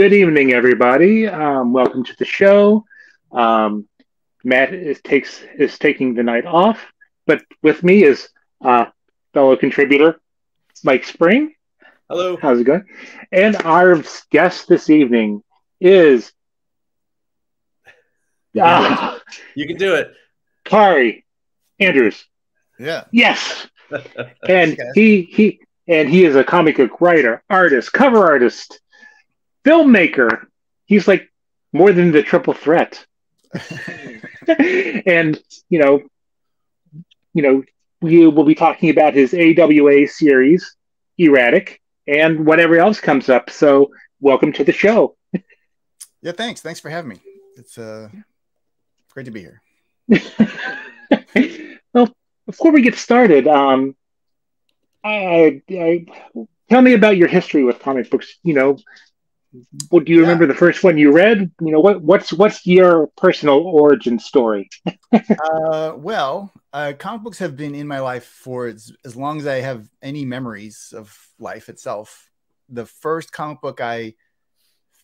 Good evening, everybody. Welcome to the show. Um, Matt is taking the night off, but with me is uh, fellow contributor Mike Spring. Hello. How's it going? And our guest this evening is You can do it. You can do it. KAARE Andrews. Yeah. Yes, Hey, and guys. he is a comic book writer, artist, cover artist, filmmaker. He's like more than the triple threat. And you know, we will be talking about his AWA series, E-Ratic, and whatever else comes up. So, welcome to the show. Yeah, thanks. Thanks for having me. It's great to be here. Well, before we get started, I tell me about your history with comic books. What do you Yeah. remember the first one you read? What's your personal origin story? Comic books have been in my life for as long as I have any memories of life itself. The first comic book I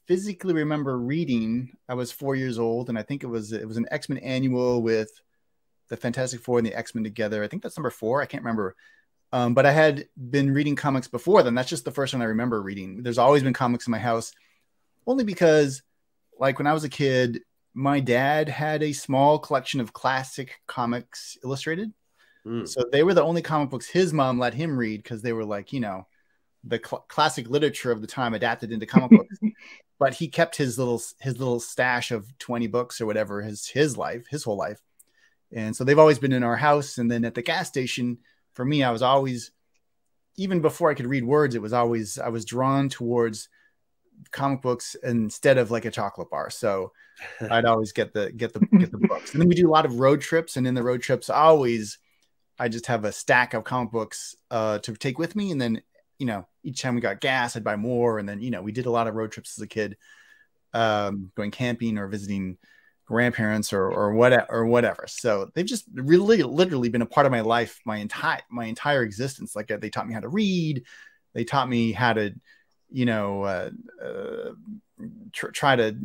physically remember reading, I was 4 years old, and I think it was an X-Men annual with the Fantastic Four and the X-Men together. I think that's number 4. I can't remember. But I had been reading comics before then. That's just the first one I remember reading. There's always been comics in my house, only because, like, when I was a kid, my dad had a small collection of classic comics illustrated. So they were the only comic books his mom let him read, because they were like, the classic literature of the time adapted into comic books. But he kept his little stash of 20 books or whatever his whole life. And so they've always been in our house. And then at the gas station, for me, I was always, even before I could read words, I was drawn towards comic books instead of like a chocolate bar. So I'd always get the books. And then we do a lot of road trips, and in the road trips, I just have a stack of comic books to take with me. And then, each time we got gas, I'd buy more. And then, we did a lot of road trips as a kid, going camping or visiting grandparents or whatever. So they've just really literally been a part of my life, my entire existence. Like, they taught me how to read. They taught me how to, try to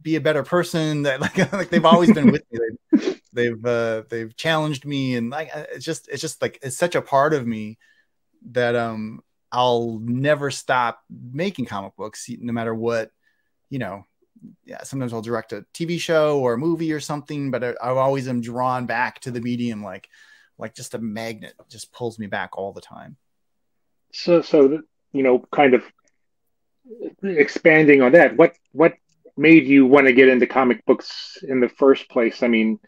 be a better person. That like they've always been with me. They've challenged me, and like it's just like it's such a part of me that I'll never stop making comic books, no matter what. Yeah, sometimes I'll direct a TV show or a movie or something, but I always am drawn back to the medium, like just a magnet just pulls me back all the time. So kind of expanding on that. What made you want to get into comic books in the first place? I mean,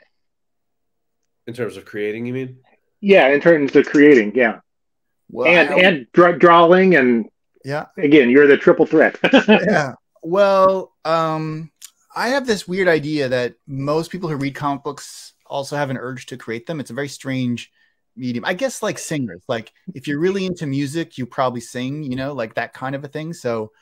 In terms of creating, you mean? yeah, in terms of creating, yeah, Well, and drawing, and yeah, again, you're the triple threat. yeah. Well, I have this weird idea that most people who read comic books also have an urge to create them. It's a very strange medium. I guess like singers, like if you're really into music, you probably sing, like that kind of a thing. So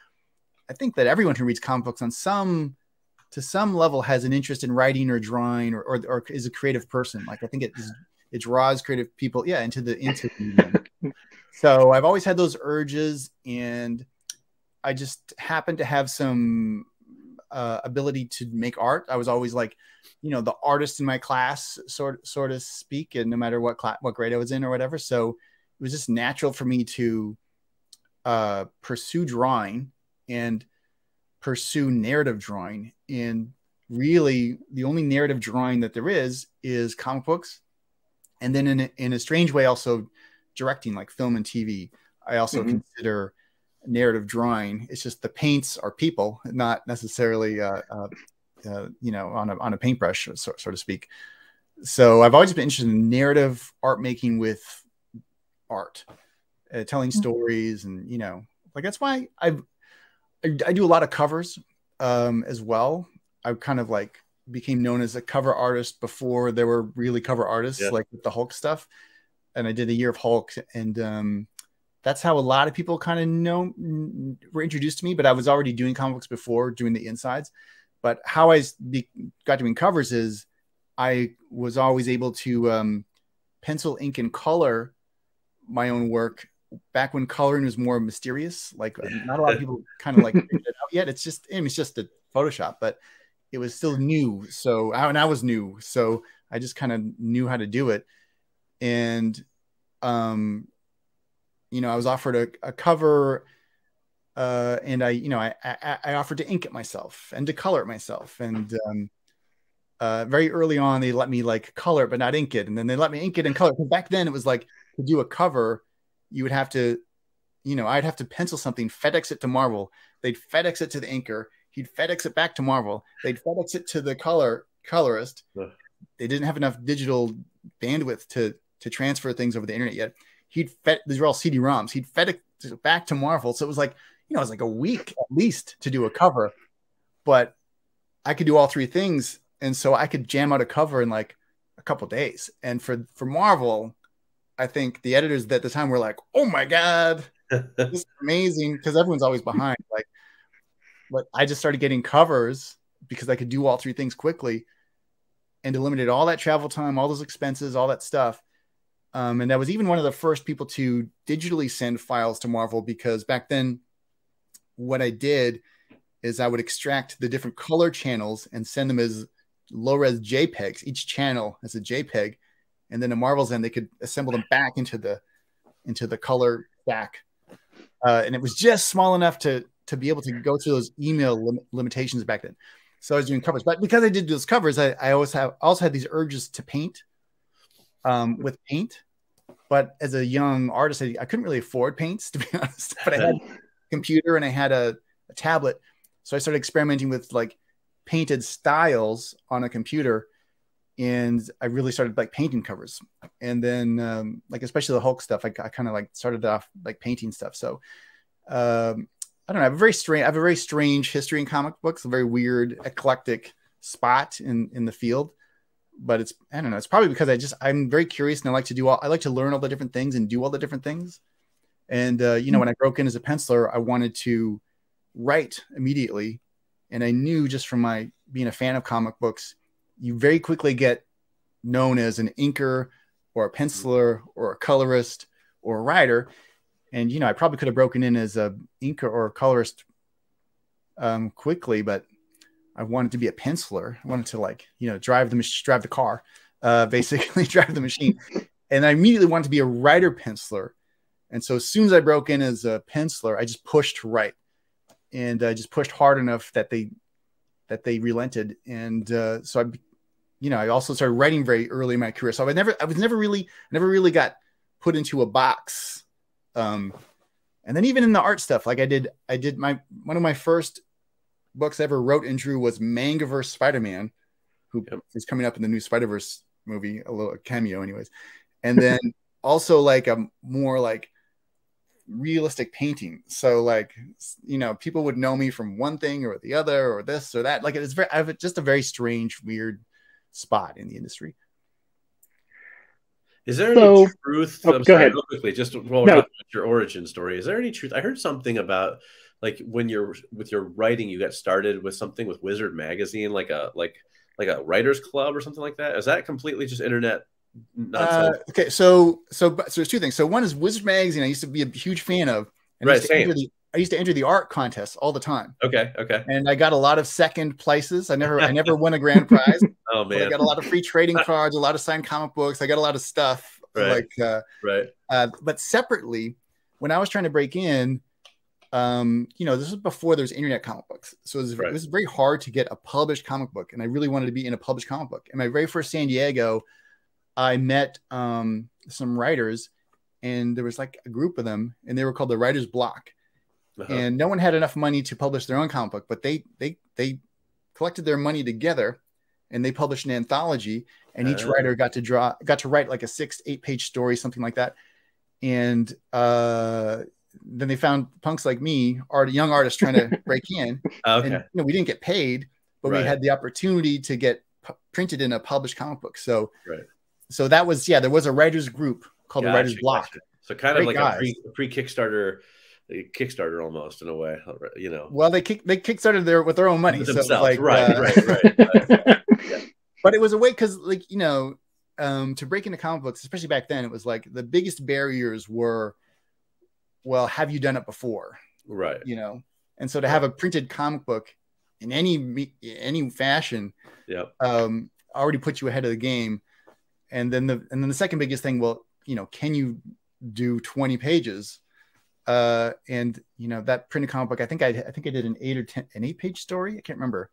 I think that everyone who reads comic books to some level has an interest in writing or drawing or is a creative person. Like I think it draws creative people, into the medium. So I've always had those urges, and I just happen to have some ability to make art. I was always like, the artist in my class, sort of speak, and no matter what grade I was in or whatever. So it was just natural for me to pursue drawing and pursue narrative drawing. And really, the only narrative drawing that there is comic books. And then in a strange way, also directing, like film and TV. I also consider narrative drawing. It's just the paints are people, not necessarily on a paintbrush, so to speak. So I've always been interested in narrative art making with art, telling stories, and like that's why I do a lot of covers as well. I kind of like became known as a cover artist before there were really cover artists, like with the Hulk stuff. And I did a year of Hulk, and that's how a lot of people kind of were introduced to me. But I was already doing comic books before, doing the insides. But how I got doing covers is I was always able to pencil, ink, and color my own work back when coloring was more mysterious. Like not a lot of people kind of like figured it out yet. It's just a Photoshop, but it was still new. So I was new, so I just kind of knew how to do it. And you know, I was offered a cover, and I offered to ink it myself and to color it myself. And very early on, they let me like color it but not ink it, and then they let me ink it and color it. Back then, it was like to do a cover, you would have to, you know, I'd have to pencil something, FedEx it to Marvel. They'd FedEx it to the inker. He'd FedEx it back to Marvel. They'd FedEx it to the colorist. They didn't have enough digital bandwidth to transfer things over the internet yet. These were all CD-ROMs. He'd FedEx it back to Marvel. So it was like, you know, it was like a week at least to do a cover, but I could do all three things. And so I could jam out a cover in like a couple days. And for Marvel, I think the editors at the time were like, oh my God, this is amazing. Because everyone's always behind. Like, but I just started getting covers because I could do all three things quickly and eliminated all that travel time, all those expenses, all that stuff. And I was even one of the first people to digitally send files to Marvel, because back then what I did is I would extract the different color channels and send them as low-res JPEGs, each channel as a JPEG. And then to Marvel's end, they could assemble them back into the color stack. And it was just small enough to be able to go through those email limitations back then. So I was doing covers, but because I did those covers, I also had these urges to paint with paint. But as a young artist, I couldn't really afford paints, to be honest. But I had a computer and I had a tablet, so I started experimenting with like painted styles on a computer, and I really started like painting covers. And then like especially the Hulk stuff, I kind of like started off like painting stuff. So I don't know. I have a very strange history in comic books, a very weird, eclectic spot in the field. But I don't know. It's probably because I'm very curious, and I like to learn all the different things and do all the different things. And you know, when I broke in as a penciler, I wanted to write immediately, and I knew just from my being a fan of comic books, you very quickly get known as an inker or a penciler or a colorist or a writer. And you know, I probably could have broken in as a inker or a colorist quickly, but I wanted to be a penciler. I wanted to, like, you know, drive the car, basically drive the machine. And I immediately wanted to be a writer penciler. And so as soon as I broke in as a penciler, I just pushed to write, and I just pushed hard enough that they relented. And so I also started writing very early in my career. So I never really got put into a box. And then even in the art stuff, like I did one of my first books I ever wrote and drew was Mangaverse Spider-Man, who is coming up in the new Spider-Verse movie, a cameo anyways. And then also like a more like realistic painting. So like, you know, people would know me from one thing or the other or this or that. Like I have just a very strange, weird spot in the industry. Is there any truth? Go ahead. Real quickly, just while we're talking about your origin story, is there any truth? I heard something about like when you're with your writing, you got started with something with Wizard Magazine, like a writers club or something like that. Is that completely just internet nonsense? Okay, so there's two things. So one is Wizard Magazine. I used to be a huge fan of. And right, I used to enter the art contests all the time. Okay. And I got a lot of second places. I never won a grand prize. Oh man! I got a lot of free trading cards, a lot of signed comic books. I got a lot of stuff. Right. But separately, when I was trying to break in, you know, this was before there was internet comic books, so it was very hard to get a published comic book, and I really wanted to be in a published comic book. In my very first San Diego, I met some writers, and there was like a group of them, and they were called the Writers Block. And no one had enough money to publish their own comic book, but they collected their money together, and they published an anthology, and each writer got to write like a 6-8 page story, something like that. And then they found punks like me, young artists trying to break in. And, you know, we didn't get paid, but we had the opportunity to get printed in a published comic book. So, so that was, there was a writers group called the Writers Block. So kind of like a pre-Kickstarter almost in a way, you know. Well, they kickstarted with their own money. Themselves. So like, right. But it was a way, because like, you know, to break into comic books, especially back then, it was like the biggest barriers were well, have you done it before? Right. You know, and so to have a printed comic book in any fashion, Yep. already puts you ahead of the game. And then the second biggest thing, well, you know, can you do 20 pages? And you know, that printed comic book, I think I did an 8-page story. I can't remember.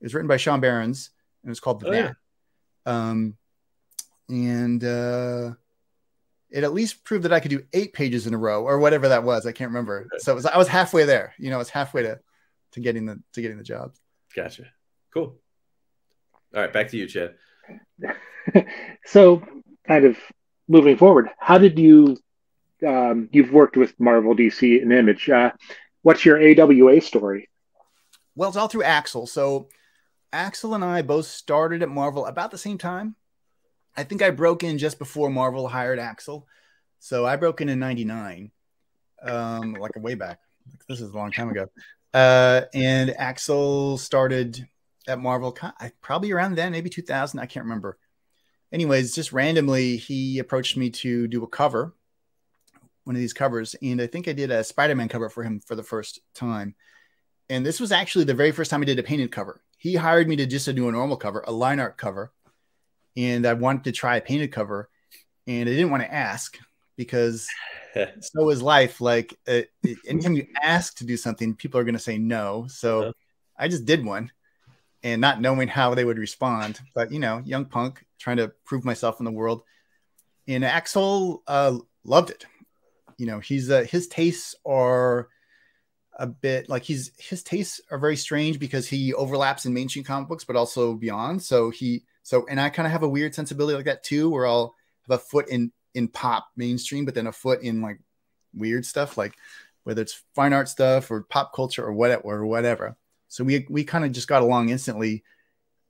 It was written by Sean Barons and it was called The Bat. Yeah. It at least proved that I could do 8 pages in a row or whatever that was. I can't remember. So I was halfway there. You know, I was halfway to getting the job. Gotcha. Cool. All right, back to you, Chad. So, kind of moving forward, how did you? You've worked with Marvel, DC, and Image. What's your AWA story? Well, it's all through Axel. So Axel and I both started at Marvel about the same time. I think I broke in just before Marvel hired Axel. So I broke in '99, like way back. This is a long time ago. And Axel started at Marvel probably around then, maybe 2000. I can't remember. Anyways, just randomly, he approached me to do a cover, one of these covers. And I think I did a Spider-Man cover for him for the first time. And this was actually the very first time I did a painted cover. He hired me to just do a normal cover, a line art cover. And I wanted to try a painted cover. And I didn't want to ask because so is life. Like anytime you ask to do something, people are going to say no. So I just did one and not knowing how they would respond. But, you know, young punk trying to prove myself in the world. And Axel loved it. You know, his tastes are a bit like his tastes are very strange because he overlaps in mainstream comic books, but also beyond. And I kind of have a weird sensibility like that too, where I'll have a foot in pop mainstream, but then a foot in like weird stuff, like whether it's fine art stuff or pop culture or whatever. So we kind of just got along instantly.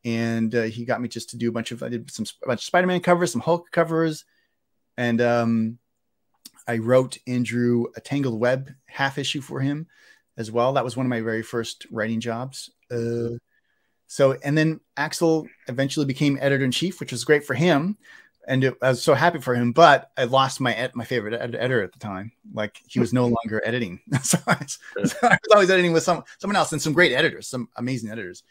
And he got me just to do I did a bunch of Spider-Man covers, some Hulk covers. And I wrote and drew a Tangled Web half issue for him as well. That was one of my very first writing jobs. And then Axel eventually became editor-in-chief, which was great for him. And I was so happy for him, but I lost my favorite editor at the time. Like he was no longer editing. So I was always editing with someone else and some great editors, some amazing editors.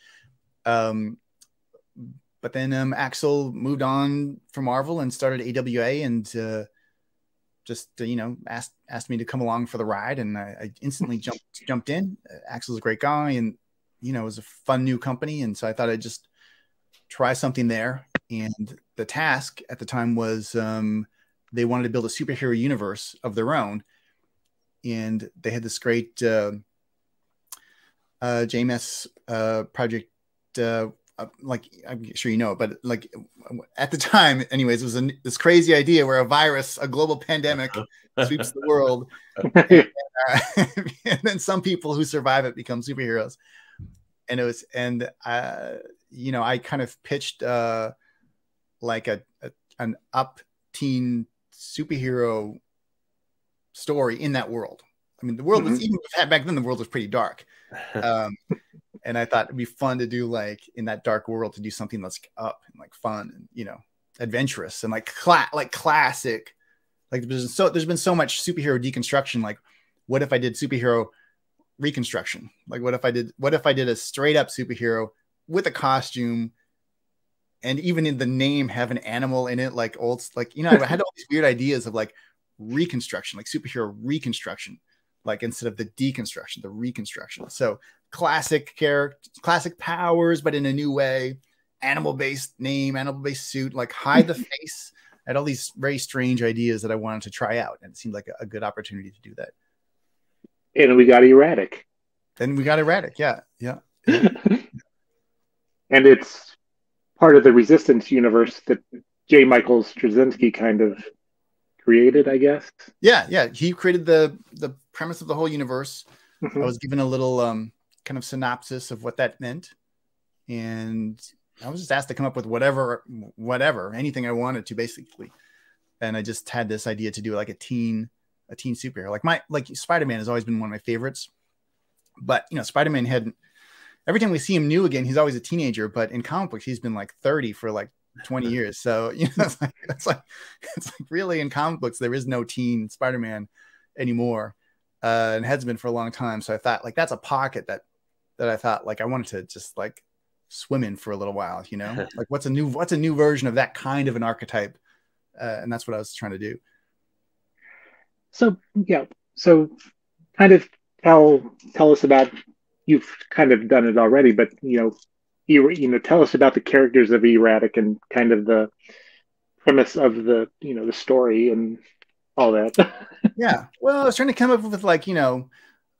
But then Axel moved on from Marvel and started AWA and asked me to come along for the ride. And I instantly jumped in. Axel's a great guy and, you know, it was a fun new company. And so I thought I'd just try something there. And the task at the time was they wanted to build a superhero universe of their own. And they had this great JMS project, like I'm sure you know, but like at the time, anyways, it was this crazy idea where a global pandemic sweeps the world. And then some people who survive it become superheroes. And I kind of pitched like an up-teen superhero story in that world. I mean, the world was even back then. The world was pretty dark, and I thought it'd be fun to do like in that dark world to do something that's up and like fun and, you know, adventurous and like classic. Like there's been so much superhero deconstruction. Like, what if I did superhero reconstruction? Like, what if I did a straight up superhero with a costume? And even in the name have an animal in it, like old, like, you know, I had all these weird ideas of like reconstruction, like superhero reconstruction, like instead of the deconstruction, the reconstruction. So classic character, classic powers, but in a new way, animal-based name, animal-based suit, like hide the face. I had all these very strange ideas that I wanted to try out. And it seemed like a good opportunity to do that. And we got E-Ratic. Yeah. And it's part of the Resistance universe that J. Michael Straczynski kind of created, I guess. Yeah. He created the premise of the whole universe. I was given a little kind of synopsis of what that meant. And I was just asked to come up with whatever, anything I wanted to, basically. And I just had this idea to do like a teen superhero. Like Spider-Man has always been one of my favorites. But, you know, Spider-Man hadn't, every time we see him new again, he's always a teenager, but in comic books, he's been like 30 for like 20 years. So, you know, it's like really in comic books, there is no teen Spider-Man anymore. and has been for a long time. So I thought like that's a pocket that I thought like I wanted to just like swim in for a little while, you know, like what's a new version of that kind of an archetype, and that's what I was trying to do. So yeah, so kind of tell us about, you've kind of done it already, but tell us about the characters of E-Ratic and kind of the premise of the the story and all that. Yeah, well, I was trying to come up with like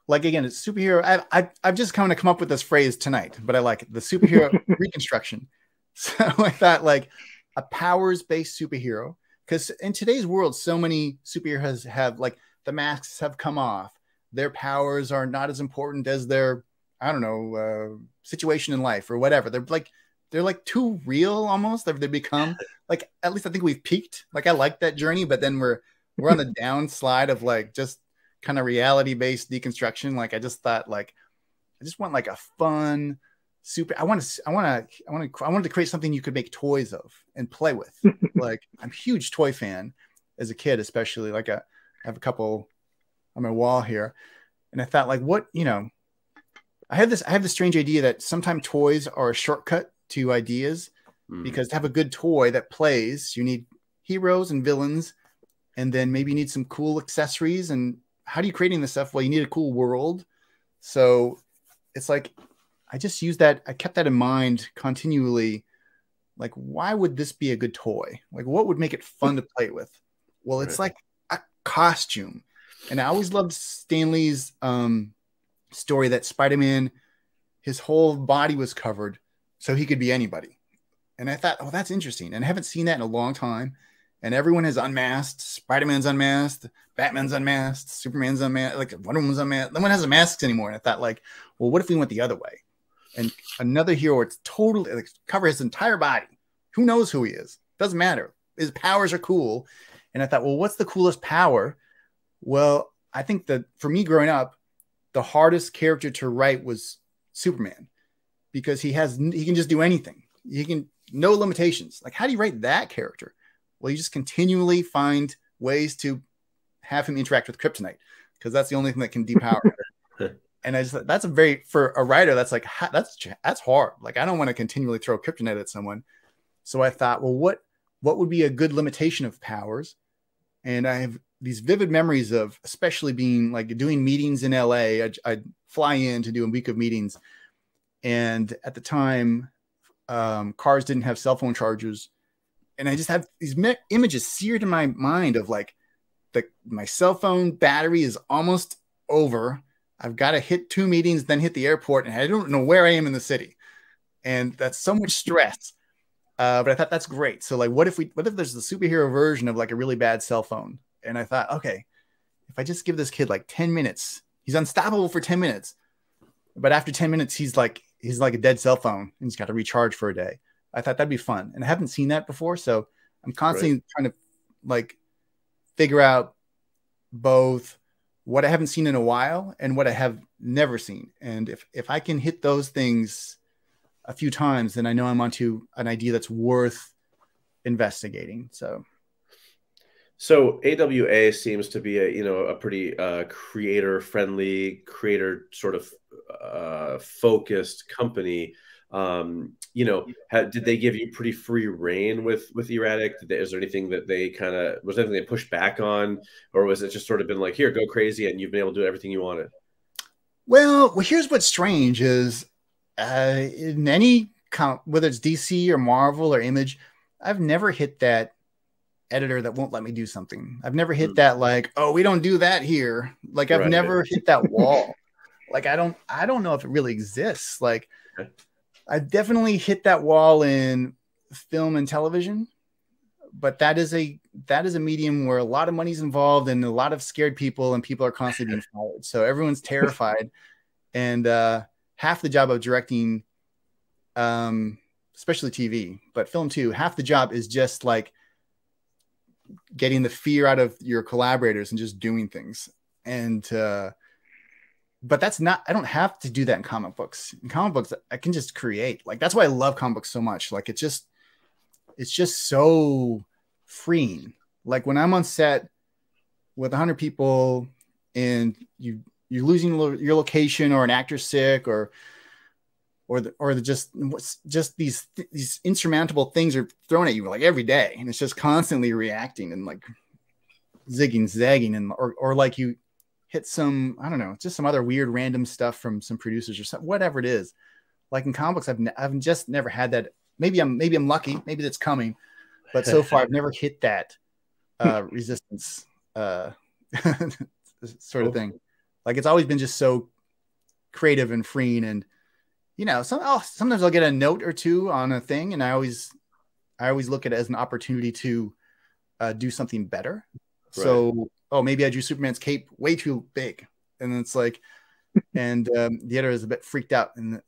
like again, it's superhero. I've just kind of come up with this phrase tonight, but I like it, the superhero reconstruction. So I thought like a powers-based superhero, because in today's world, so many superheroes have like the masks have come off. Their powers are not as important as their, I don't know, situation in life or whatever. They're like too real almost. They become like, at least I think we've peaked. Like I like that journey, but then we're on the downslide of like just kind of reality-based deconstruction. Like I just thought like I just want like a fun I wanted to create something you could make toys of and play with. Like I'm a huge toy fan as a kid, especially. Like I have a couple on my wall here, and I thought like I have this strange idea that sometimes toys are a shortcut to ideas, because to have a good toy that plays, you need heroes and villains, and then maybe you need some cool accessories. And how do you creating this stuff? Well, you need a cool world. So it's like I just use that. I kept that in mind continually. Like, why would this be a good toy? Like, what would make it fun to play with? Well, it's like a costume. And I always loved Stan Lee's story that Spider-Man, his whole body was covered so he could be anybody. And I thought, oh, that's interesting. And I haven't seen that in a long time. And everyone is unmasked. Spider-Man's unmasked. Batman's unmasked. Superman's unmasked. Like Wonder Woman's unmasked. No one has masks anymore. And I thought, like, well, what if we went the other way? And another hero, it's totally like cover his entire body. Who knows who he is? Doesn't matter. His powers are cool. And I thought, well, what's the coolest power? Well, I think that for me growing up, the hardest character to write was Superman, because he can just do anything. He can, no limitations. Like, how do you write that character? Well, you just continually find ways to have him interact with kryptonite, because that's the only thing that can depower him. And I just, that's for a writer, that's like, that's hard. Like, I don't want to continually throw kryptonite at someone. So I thought, well, what would be a good limitation of powers? And I have these vivid memories of, especially being like doing meetings in LA. I'd fly in to do a week of meetings. And at the time, cars didn't have cell phone chargers. And I just have these images seared in my mind of like, my cell phone battery is almost over. I've got to hit 2 meetings, then hit the airport, and I don't know where I am in the city. And that's so much stress. But I thought that's great. So like, what if there's the superhero version of like a really bad cell phone? And I thought, okay, if I just give this kid like 10 minutes, he's unstoppable for 10 minutes. But after 10 minutes, he's like a dead cell phone, and he's got to recharge for a day. I thought that'd be fun. And I haven't seen that before. So I'm constantly trying to like figure out both what I haven't seen in a while and what I have never seen. And if I can hit those things a few times, then I know I'm onto an idea that's worth investigating. So AWA seems to be a pretty creator friendly, creator sort of focused company. Did they give you pretty free reign with E-Ratic? Is there anything that was there anything they pushed back on, or was it just sort of been like, here, go crazy, and you've been able to do everything you wanted? Well, here's what's strange is in any whether it's DC or Marvel or Image, I've never hit that editor that won't let me do something. I've never hit that like, oh, we don't do that here. Like I've never hit that wall. Like I don't know if it really exists. Like I've definitely hit that wall in film and television, but that is a medium where a lot of money's involved and a lot of scared people, and people are constantly being fired. So everyone's terrified. And half the job of directing, especially TV, but film too, half the job is just like getting the fear out of your collaborators and just doing things. And but that's not, I don't have to do that in comic books. In comic books, I can just create. Like, that's why I love comic books so much. Like, it's just so freeing. Like when I'm on set with 100 people and you're losing your location, or an actor's sick, or just these insurmountable things are thrown at you like every day, and it's just constantly reacting and like zigging, zagging, and or like you hit some, I don't know, just some other weird random stuff from some producers or something, whatever it is. Like in comics, I've just never had that. Maybe I'm lucky. Maybe that's coming, but so far I've never hit that resistance sort of thing. Like it's always been just so creative and freeing, and you know, sometimes I'll get a note or two on a thing, and I always look at it as an opportunity to do something better. Right. So, maybe I drew Superman's cape way too big, and it's like, and the editor is a bit freaked out, and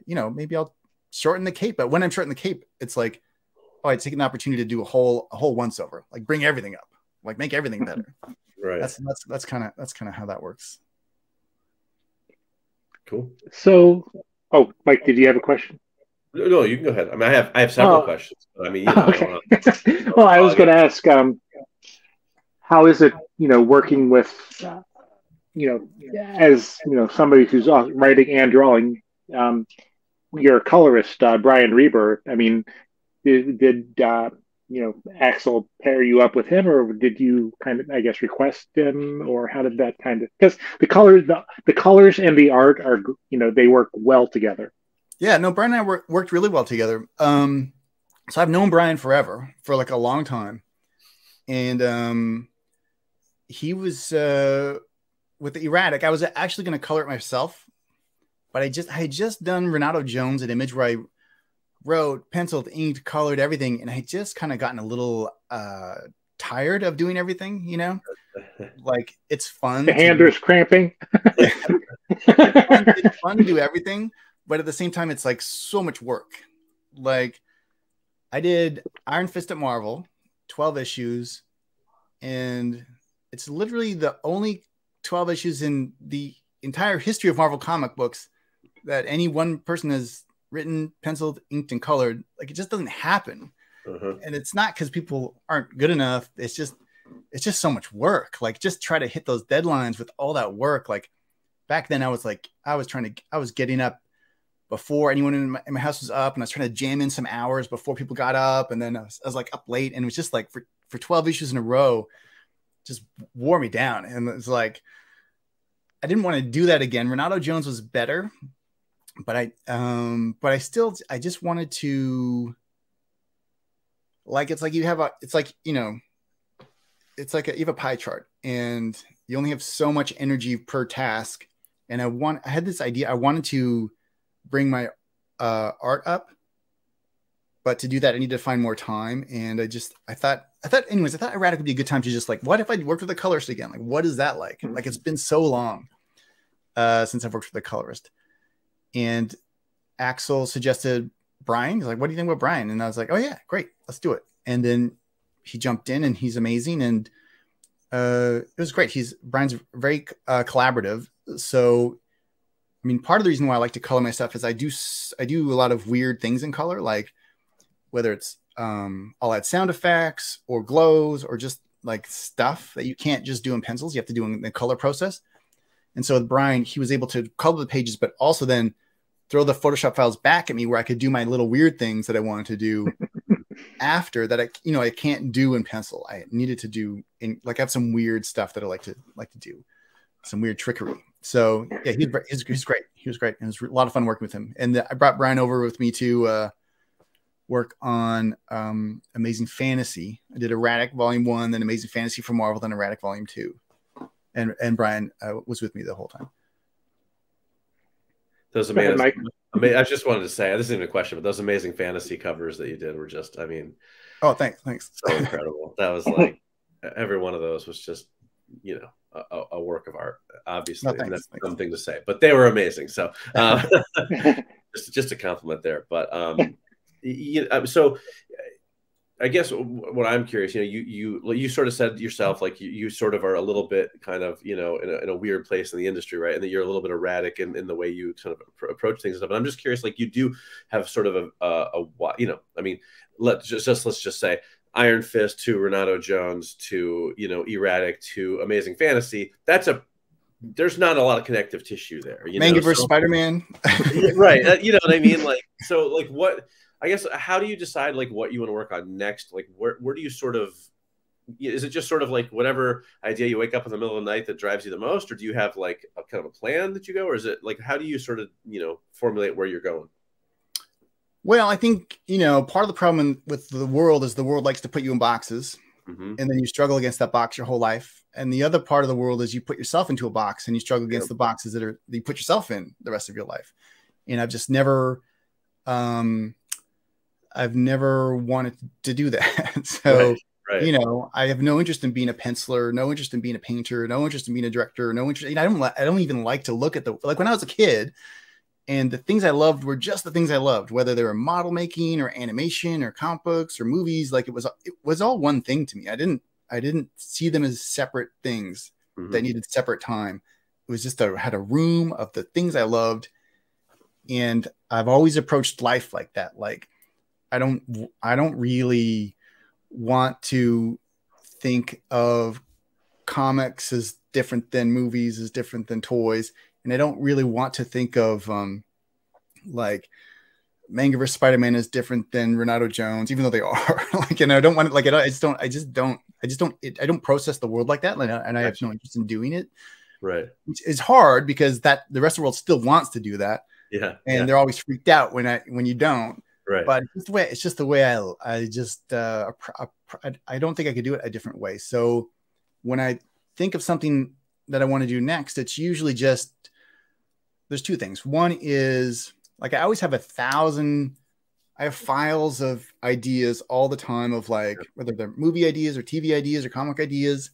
you know, maybe I'll shorten the cape. But when I'm shortening the cape, it's like, oh, I'd taken the opportunity to do a whole once over, like bring everything up, like make everything better. Right. That's kind of how that works. Cool. So, Mike, did you have a question? No, you can go ahead. I mean, I have several questions, but I mean, you know, okay. Well, I was going to ask, how is it, you know, working with, you know, as you know, somebody who's writing and drawing, your colorist, Brian Reber. I mean, did you know, Axel pair you up with him, or did you kind of, I guess, request him, or how did that kind of, because the colors and the art are, you know, they work well together. Yeah, no, Brian and I worked really well together. So I've known Brian forever, for like a long time, and he was with the E-Ratic. I was actually going to color it myself, but I had just done Renato Jones at Image, where I wrote, penciled, inked, colored everything, and I had just kind of gotten a little tired of doing everything, you know. Like, it's fun, the hand is cramping. It's fun to do everything, but at the same time it's like so much work. Like, I did Iron Fist at Marvel, 12 issues, and it's literally the only 12 issues in the entire history of Marvel comic books that any one person has written, penciled, inked, and colored. Like, it just doesn't happen. And it's not because people aren't good enough. It's just so much work. Like, just try to hit those deadlines with all that work. Like, back then I was getting up before anyone in my house was up, and I was trying to jam in some hours before people got up, and then I was like up late, and it was just like for 12 issues in a row, just wore me down. And it's like, I didn't want to do that again. Renato Jones was better, but I just wanted to, like, it's like you have you have a pie chart, and you only have so much energy per task. And I had this idea. I wanted to bring my art up, but to do that, I need to find more time. And I thought E-Ratic would be a good time to just, like, what if I worked with a colorist again? Like, what is that like? Like, it's been so long since I've worked with a colorist. And Axel suggested Brian. He's like, what do you think about Brian? And I was like, oh yeah, great, let's do it. And then he jumped in, and he's amazing. And it was great. Brian's very collaborative. So, I mean, part of the reason why I like to color my stuff is I do a lot of weird things in color, like whether it's I'll add sound effects or glows, or just like stuff that you can't just do in pencils. You have to do in the color process. And so with Brian, he was able to color the pages, but also then throw the Photoshop files back at me, where I could do my little weird things that I wanted to do after that. I can't do in pencil. I needed to do I have some weird stuff that I like to do, some weird trickery. So yeah, he's great. He was great. And it was a lot of fun working with him. And I brought Brian over with me to work on Amazing Fantasy. I did E-Ratic Volume 1, then Amazing Fantasy for Marvel, then E-Ratic Volume 2. And Brian was with me the whole time. Those amazing. I just wanted to say, this isn't even a question, but those Amazing Fantasy covers that you did were just, I mean, oh, thanks, so incredible. That was like, every one of those was just, you know, a work of art, obviously. No, that's something to say, but they were amazing. So just a compliment there. But so I guess what I'm curious, you know, you sort of said yourself, like you sort of are a little bit kind of, you know, in a weird place in the industry, right? And that you're a little bit erratic in the way you sort of approach things and stuff. And I'm just curious, like, you do have sort of you know, I mean, let's just say Iron Fist to Renato Jones to, you know, E-Ratic to Amazing Fantasy, there's not a lot of connective tissue there. You Manga know? versus Spider-Man. Yeah, right. You know what I mean? Like, so like I guess, how do you decide like what you want to work on next? Like where do you sort of, is it just sort of like whatever idea you wake up in the middle of the night that drives you the most? Or do you have like a kind of a plan that you go, or is it like, how do you sort of, you know, formulate where you're going? Well, I think, you know, part of the problem with the world is the world likes to put you in boxes, Mm-hmm. and then you struggle against that box your whole life. And the other part of the world is you put yourself into a box and you struggle against the boxes that you put yourself in the rest of your life. And I've just never, I've never wanted to do that. So, right. You know, I have no interest in being a penciler, no interest in being a painter, no interest in being a director, no interest. You know, I don't even like to look at like when I was a kid, and the things I loved were just the things I loved, whether they were model making or animation or comic books or movies. Like it was all one thing to me. I didn't see them as separate things that needed separate time. It was just had a room of the things I loved. And I've always approached life like that. Like I don't really want to think of comics as different than movies, as different than toys. And I don't really want to think of like Manga vs. Spider-Man is different than Renato Jones, even though they are. Like, and I don't want to, like, I don't process the world like that. And I have no interest in doing it. Right. Which is hard because the rest of the world still wants to do that. Yeah. And they're always freaked out when you don't. Right. But it's just the way I don't think I could do it a different way. So when I think of something that I want to do next, it's usually just, there's two things. One is like, I always have I have files of ideas all the time of like, whether they're movie ideas or TV ideas or comic ideas.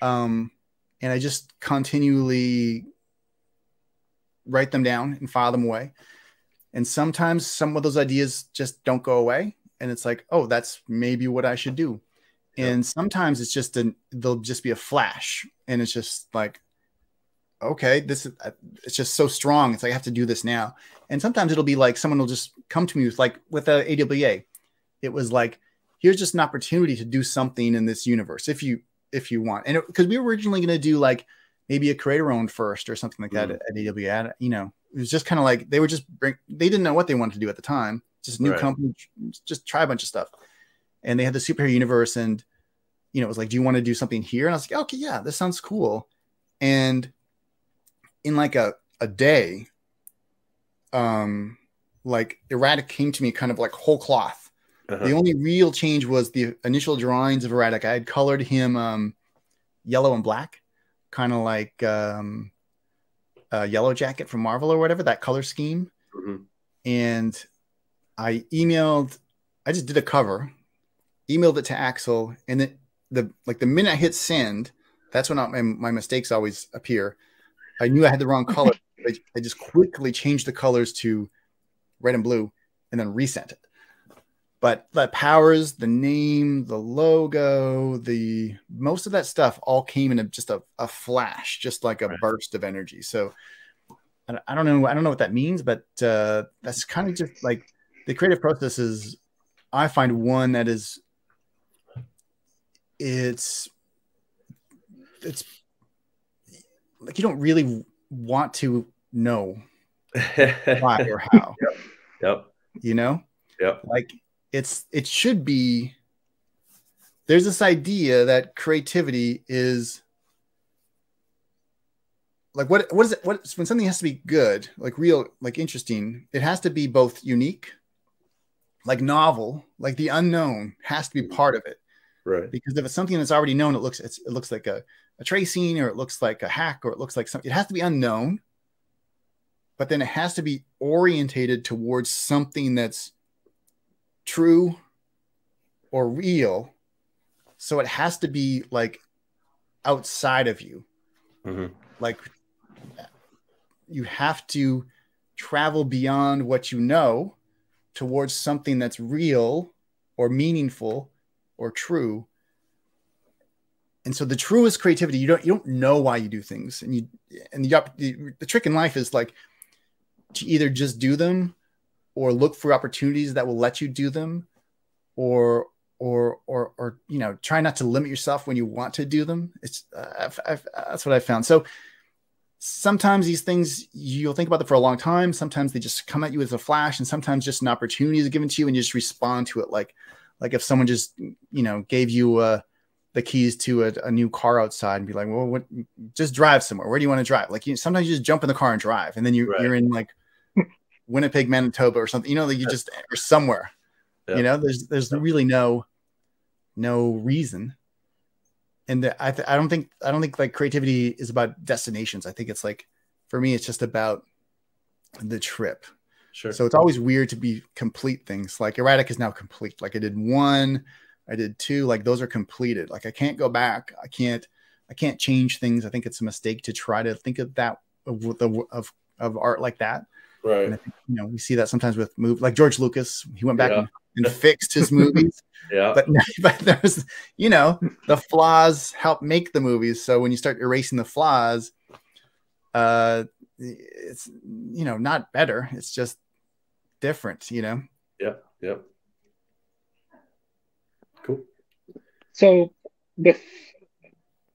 And I just continually write them down and file them away. And sometimes some of those ideas just don't go away. And it's like, oh, that's maybe what I should do. And sometimes it's just they'll just be a flash. And it's just like, okay, it's just so strong. It's like, I have to do this now. And sometimes it'll be like, someone will just come to me with AWA. It was like, here's just an opportunity to do something in this universe. If you want. And because we were originally going to do like maybe a creator owned first or something like that at AWA, you know, it was just kind of like, they didn't know what they wanted to do at the time. Just a new company, just try a bunch of stuff. And they had the superhero universe, and, you know, it was like, do you want to do something here? And I was like, okay, yeah, this sounds cool. And in like a day, like E-Ratic came to me kind of like whole cloth. The only real change was the initial drawings of E-Ratic. I had colored him yellow and black, kind of like Yellow Jacket from Marvel or whatever, that color scheme. And I just did a cover, emailed it to Axel, and then the minute I hit send, that's when my mistakes always appear. I knew I had the wrong color. I just quickly changed the colors to red and blue and then resent it. But the powers, the name, the logo, most of that stuff all came in just a flash, just like a burst of energy. So I don't know what that means, but that's kind of just like the creative process is, I find one that is, it's like, you don't really want to know why or how. You know? Like it should be, there's this idea that creativity is like, what is it? When something has to be good, like real, like interesting, it has to be both unique, like novel, like the unknown has to be part of it. Right. Because if it's something that's already known, it looks like a tracing, or it looks like a hack, or it looks like something. It has to be unknown, but then it has to be orientated towards something that's true or real. So it has to be like outside of you. Like you have to travel beyond what you know towards something that's real or meaningful or true. And so the truest creativity, you don't know why you do things. And the trick in life is like to either just do them or look for opportunities that will let you do them, or or you know, try not to limit yourself when you want to do them. It's that's what I found. So sometimes these things, you'll think about them for a long time. Sometimes they just come at you as a flash, and sometimes just an opportunity is given to you and you just respond to it. Like if someone just, you know, gave you the keys to a new car outside and be like, well, what, just drive somewhere. Where do you want to drive? Like, sometimes you just jump in the car and drive, and then you're in like Winnipeg, Manitoba or something, you know, that you just, or somewhere, you know, there's really no reason. And I don't think like creativity is about destinations. I think it's like, for me, it's just about the trip. Sure. So it's always weird to be complete things. Like E-Ratic is now complete. Like I did 1, I did 2, like those are completed. Like I can't go back. I can't change things. I think it's a mistake to try to think of that of art like that. Right. And I think, you know, we see that sometimes with movies like George Lucas. He went back and fixed his movies. Yeah. But there's, you know, the flaws help make the movies. So when you start erasing the flaws, it's, you know, not better. It's just different, you know? Yep. Yep. Cool. So with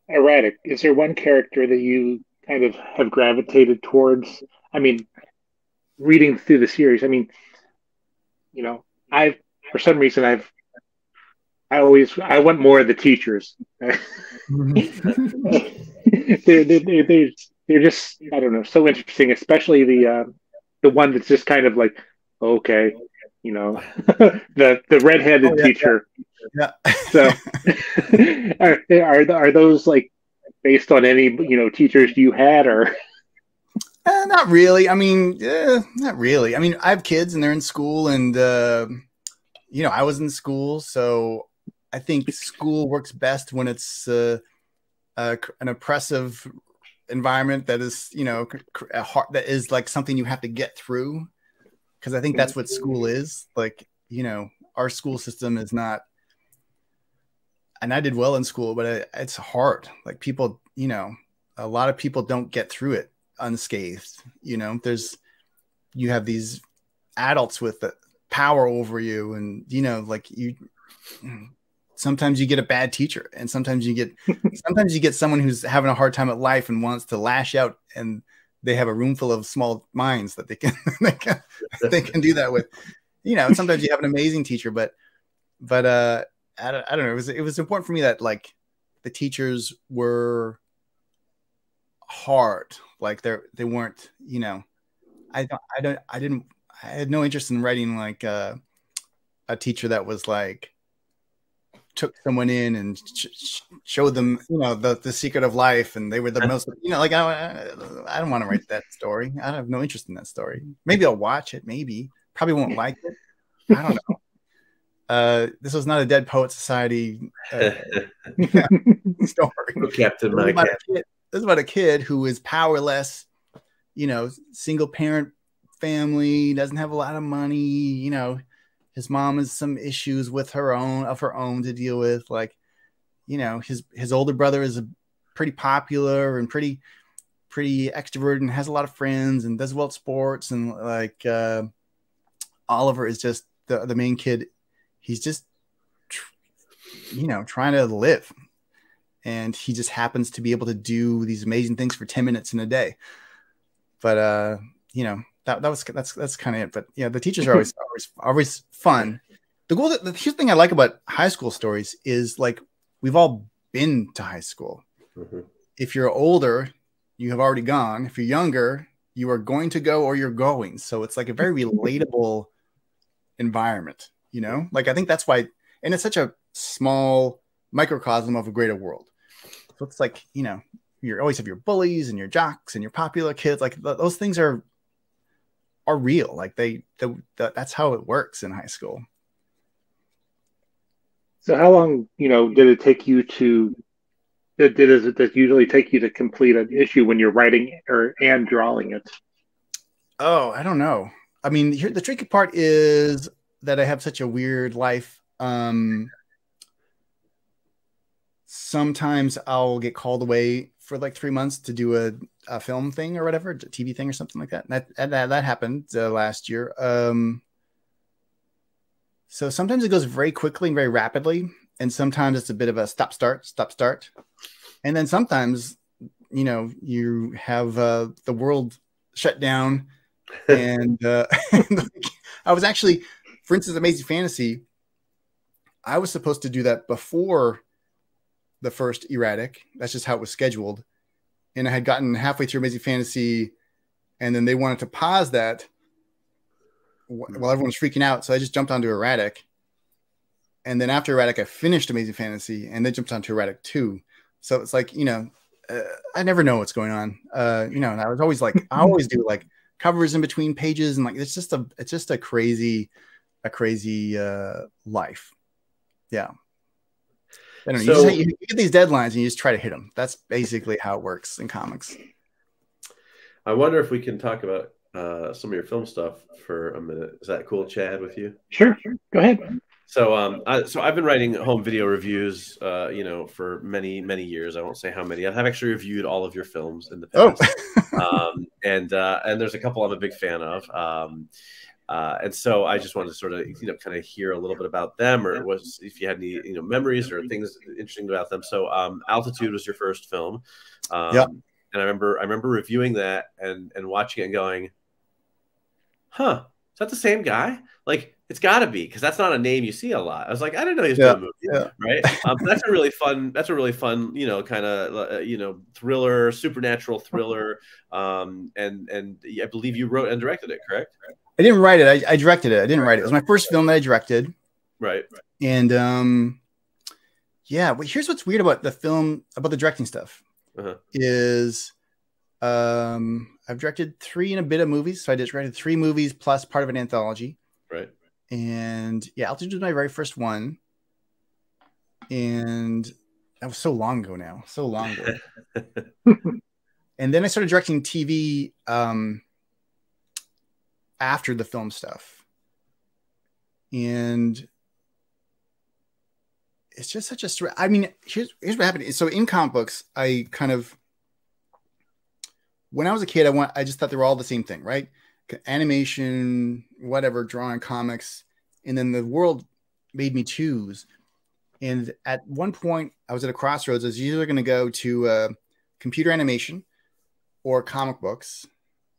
E-Ratic, is there one character that you kind of have gravitated towards? I mean, reading through the series, I mean, you know, for some reason I want more of the teachers. they're just, I don't know, so interesting, especially the one that's just kind of like, okay, you know, the redheaded teacher. Yeah. So are those like based on any, you know, teachers you had, or? Not really. I mean, not really. I mean, I have kids and they're in school, and you know, I was in school, so I think school works best when it's an oppressive environment that is, you know, that is like something you have to get through. Because I think that's what school is. Like, you know, our school system is not. And I did well in school, but it's hard. Like people, you know, a lot of people don't get through it unscathed. You know, you have these adults with the power over you, and, you know, like sometimes you get a bad teacher, and sometimes you get someone who's having a hard time at life and wants to lash out, and they have a room full of small minds that they can do that with. You know, sometimes you have an amazing teacher, but I don't know. It was important for me that like the teachers were hard. Like they weren't, you know, I had no interest in writing like a teacher that was like took someone in and showed them, you know, the secret of life, and they were the most, you know, like I don't want to write that story. I have no interest in that story. Maybe I'll watch it. Maybe probably won't like it. I don't know. This was not a Dead Poet Society story. Captain My Cat. This is about a kid who is powerless, you know, single parent family, doesn't have a lot of money, you know, his mom has some issues with her own to deal with. Like, you know, his older brother is pretty popular and pretty extroverted and has a lot of friends and does well at sports. And like, Oliver is just the main kid. He's just, you know, trying to live. And he just happens to be able to do these amazing things for 10 minutes in a day. But, you know, that's kind of it. But yeah, the teachers are always fun. The thing I like about high school stories is like, we've all been to high school. Mm-hmm. If you're older, you have already gone. If you're younger, you are going to go, or you're going. So it's like a very relatable environment, you know, like I think that's why, and it's such a small microcosm of a greater world. So it's like, you know, you always have your bullies and your jocks and your popular kids. Like those things are real. Like that's how it works in high school. So how long, you know, did it take you to? Does it usually take you to complete an issue when you're writing and drawing it? Oh, I don't know. I mean, the tricky part is that I have such a weird life. Sometimes I'll get called away for like 3 months to do a film thing or whatever, a TV thing or something like that. That happened last year. So sometimes it goes very quickly and very rapidly, and sometimes it's a bit of a stop start, and then sometimes you have the world shut down, and I was actually, for instance, Amazing Fantasy, I was supposed to do that before the first E-Ratic. That's just how it was scheduled. And I had gotten halfway through Amazing Fantasy, and then they wanted to pause that while everyone was freaking out. So I just jumped onto E-Ratic. And then after E-Ratic, I finished Amazing Fantasy, and then jumped onto E-Ratic 2. So it's like, I never know what's going on. And I was always like, I always do like covers in between pages, and like it's just a crazy life. Yeah. I don't know. So, you get these deadlines and you just try to hit them. That's basically how it works in comics. I wonder if we can talk about some of your film stuff for a minute. Is that cool, Chad, with you? Sure. Go ahead. So, I've been writing home video reviews, for many, many years. I won't say how many. I've actually reviewed all of your films in the past. And there's a couple I'm a big fan of. And so I just wanted to sort of, kind of hear a little bit about them, or if you had any, memories or things interesting about them. So, Altitude was your first film. Yeah. And I remember reviewing that and watching it and going, huh, is that the same guy? Like, it's got to be, because that's not a name you see a lot. I was like, I didn't know he was doing a movie, right? That's a really fun, kind of, thriller, supernatural thriller. And I believe you wrote and directed it, correct? I didn't write it. I directed it. I didn't write it. It was my first film that I directed. Right. And yeah, but here's what's weird about the film, about the directing stuff, is I've directed 3 and a bit of movies. So I just directed 3 movies plus part of an anthology. Right. And yeah, Altitude was my very first one. And that was so long ago now. So long ago. And then I started directing TV after the film stuff. And it's just such a, I mean, here's what happened. So in comic books, I kind of, when I was a kid, I just thought they were all the same thing, right? Animation, whatever, drawing, comics. And then the world made me choose. And at one point I was at a crossroads. I was either going to go to computer animation or comic books.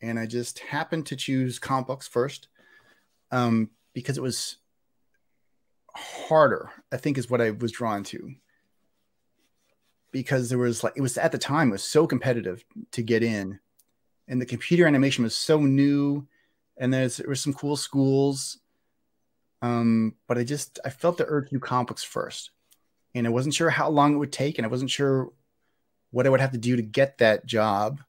And I just happened to choose comic books first because it was harder, I think, is what I was drawn to. Because there was it was at the time, it was so competitive to get in. And the computer animation was so new. And there were some cool schools. But I felt the urge to do comic books first. And I wasn't sure how long it would take. And I wasn't sure what I would have to do to get that job.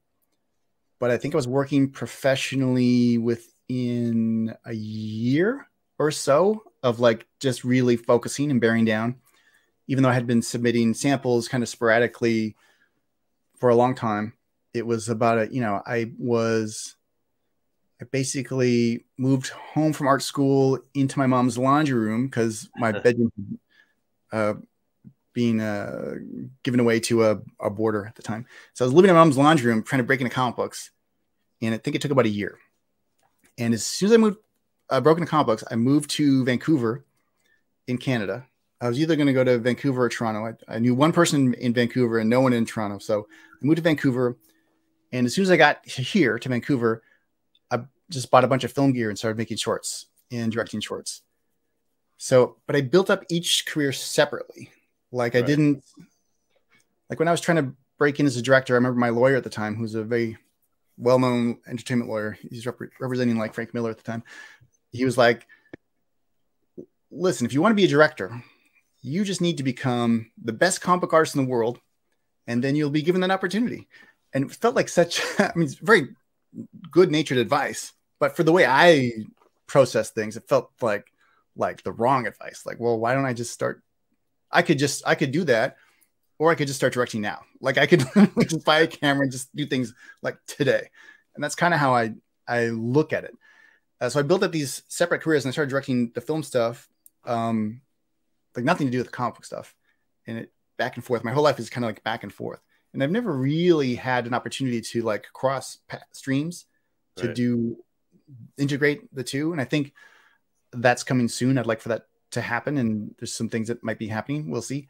But I think I was working professionally within a year or so of just really focusing and bearing down, even though I had been submitting samples kind of sporadically for a long time. It was about I basically moved home from art school into my mom's laundry room because my bedroom being given away to a boarder at the time. So I was living in my mom's laundry room trying to break into comic books. And I think it took about a year. And as soon as I moved, broke into comic books, I moved to Vancouver in Canada. I was either going to go to Vancouver or Toronto. I knew one person in Vancouver and no one in Toronto. So I moved to Vancouver. And as soon as I got here to Vancouver, I just bought a bunch of film gear and started making shorts and directing shorts. So, but I built up each career separately. I didn't, when I was trying to break in as a director, I remember my lawyer at the time, who's a very well-known entertainment lawyer. He's representing Frank Miller at the time. He was like, listen, if you want to be a director, you just need to become the best comic book artist in the world, and then you'll be given that opportunity. And it felt like such, it's very good-natured advice, but for the way I process things, it felt like the wrong advice. Well, why don't I just start? I could do that, or I could just start directing now. I could just buy a camera and just do things today. And that's kind of how I look at it. So I built up these separate careers and I started directing the film stuff, nothing to do with the comic book stuff. And it back and forth. My whole life is kind of back and forth. And I've never really had an opportunity to cross streams to integrate the two. And I think that's coming soon. I'd like for that to happen, and there's some things that might be happening. We'll see.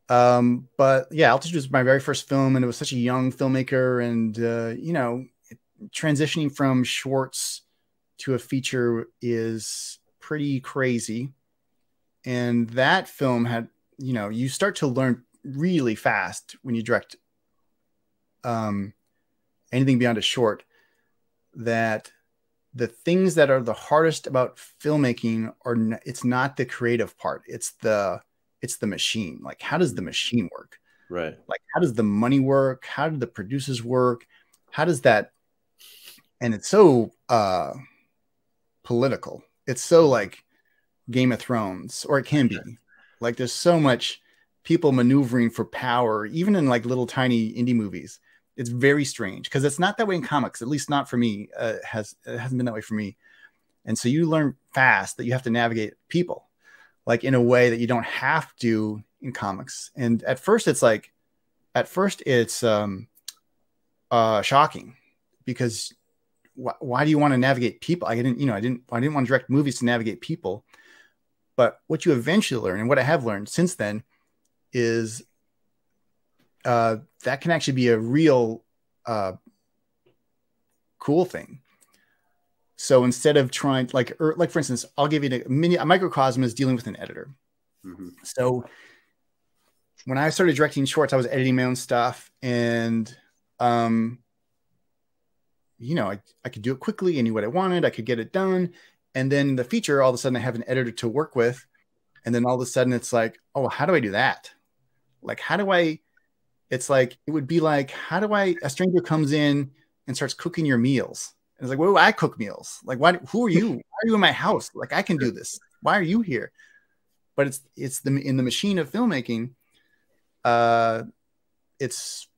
But yeah, Altitude was my very first film, and it was such a young filmmaker, and you know, transitioning from shorts to a feature is pretty crazy. And that film had, you know, you start to learn really fast when you direct anything beyond a short, that the things that are the hardest about filmmaking are it's not the creative part, it's the machine. Like, how does the machine work? Right. Like, how does the money work? How do the producers work? How does that? And it's so political. It's so like Game of Thrones, or it can be. Like, there's so much people maneuvering for power, even in like little tiny indie movies. It's very strange because it's not that way in comics, at least not for me. It hasn't been that way for me. And so you learn fast that you have to navigate people, like in a way that you don't have to in comics. And at first it's shocking, because why do you want to navigate people? I didn't want to direct movies to navigate people. But what you eventually learn, and what I have learned since then, is that can actually be a real cool thing. So instead of trying, like for instance, I'll give you a microcosm is dealing with an editor. Mm-hmm. So when I started directing shorts, I was editing my own stuff, and you know, I could do it quickly. I knew what I wanted. I could get it done. And then the feature, all of a sudden I have an editor to work with. And then all of a sudden it's like, oh, how do I do that? Like, it's like, it would be like, a stranger comes in and starts cooking your meals. And it's like, well, I cook meals. Like, who are you? Why are you in my house? Like, I can do this. Why are you here? But in the machine of filmmaking, it's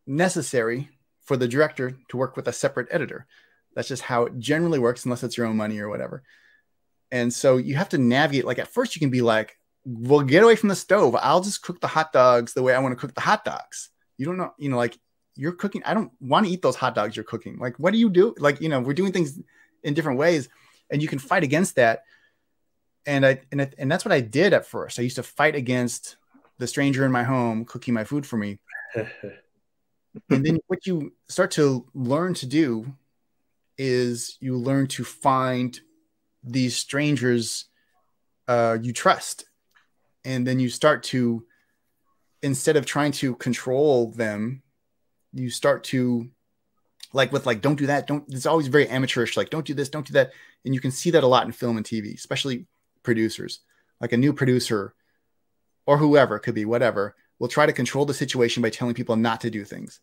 necessary for the director to work with a separate editor. That's just how it generally works, unless it's your own money or whatever. And so you have to navigate. Like, at first you can be like, well, get away from the stove. I'll just cook the hot dogs the way I want to cook the hot dogs. You don't know, like, you're cooking. I don't want to eat those hot dogs you're cooking. Like, what do you do? Like, we're doing things in different ways, and you can fight against that. And that's what I did at first. I used to fight against the stranger in my home cooking my food for me. And then what you start to learn to do is you learn to find these strangers you trust. And then you start to, instead of trying to control them, you start to, don't do that. It's always very amateurish. Like, don't do this, don't do that. And you can see that a lot in film and TV, especially producers. Like, a new producer or whoever, could be whatever, will try to control the situation by telling people not to do things.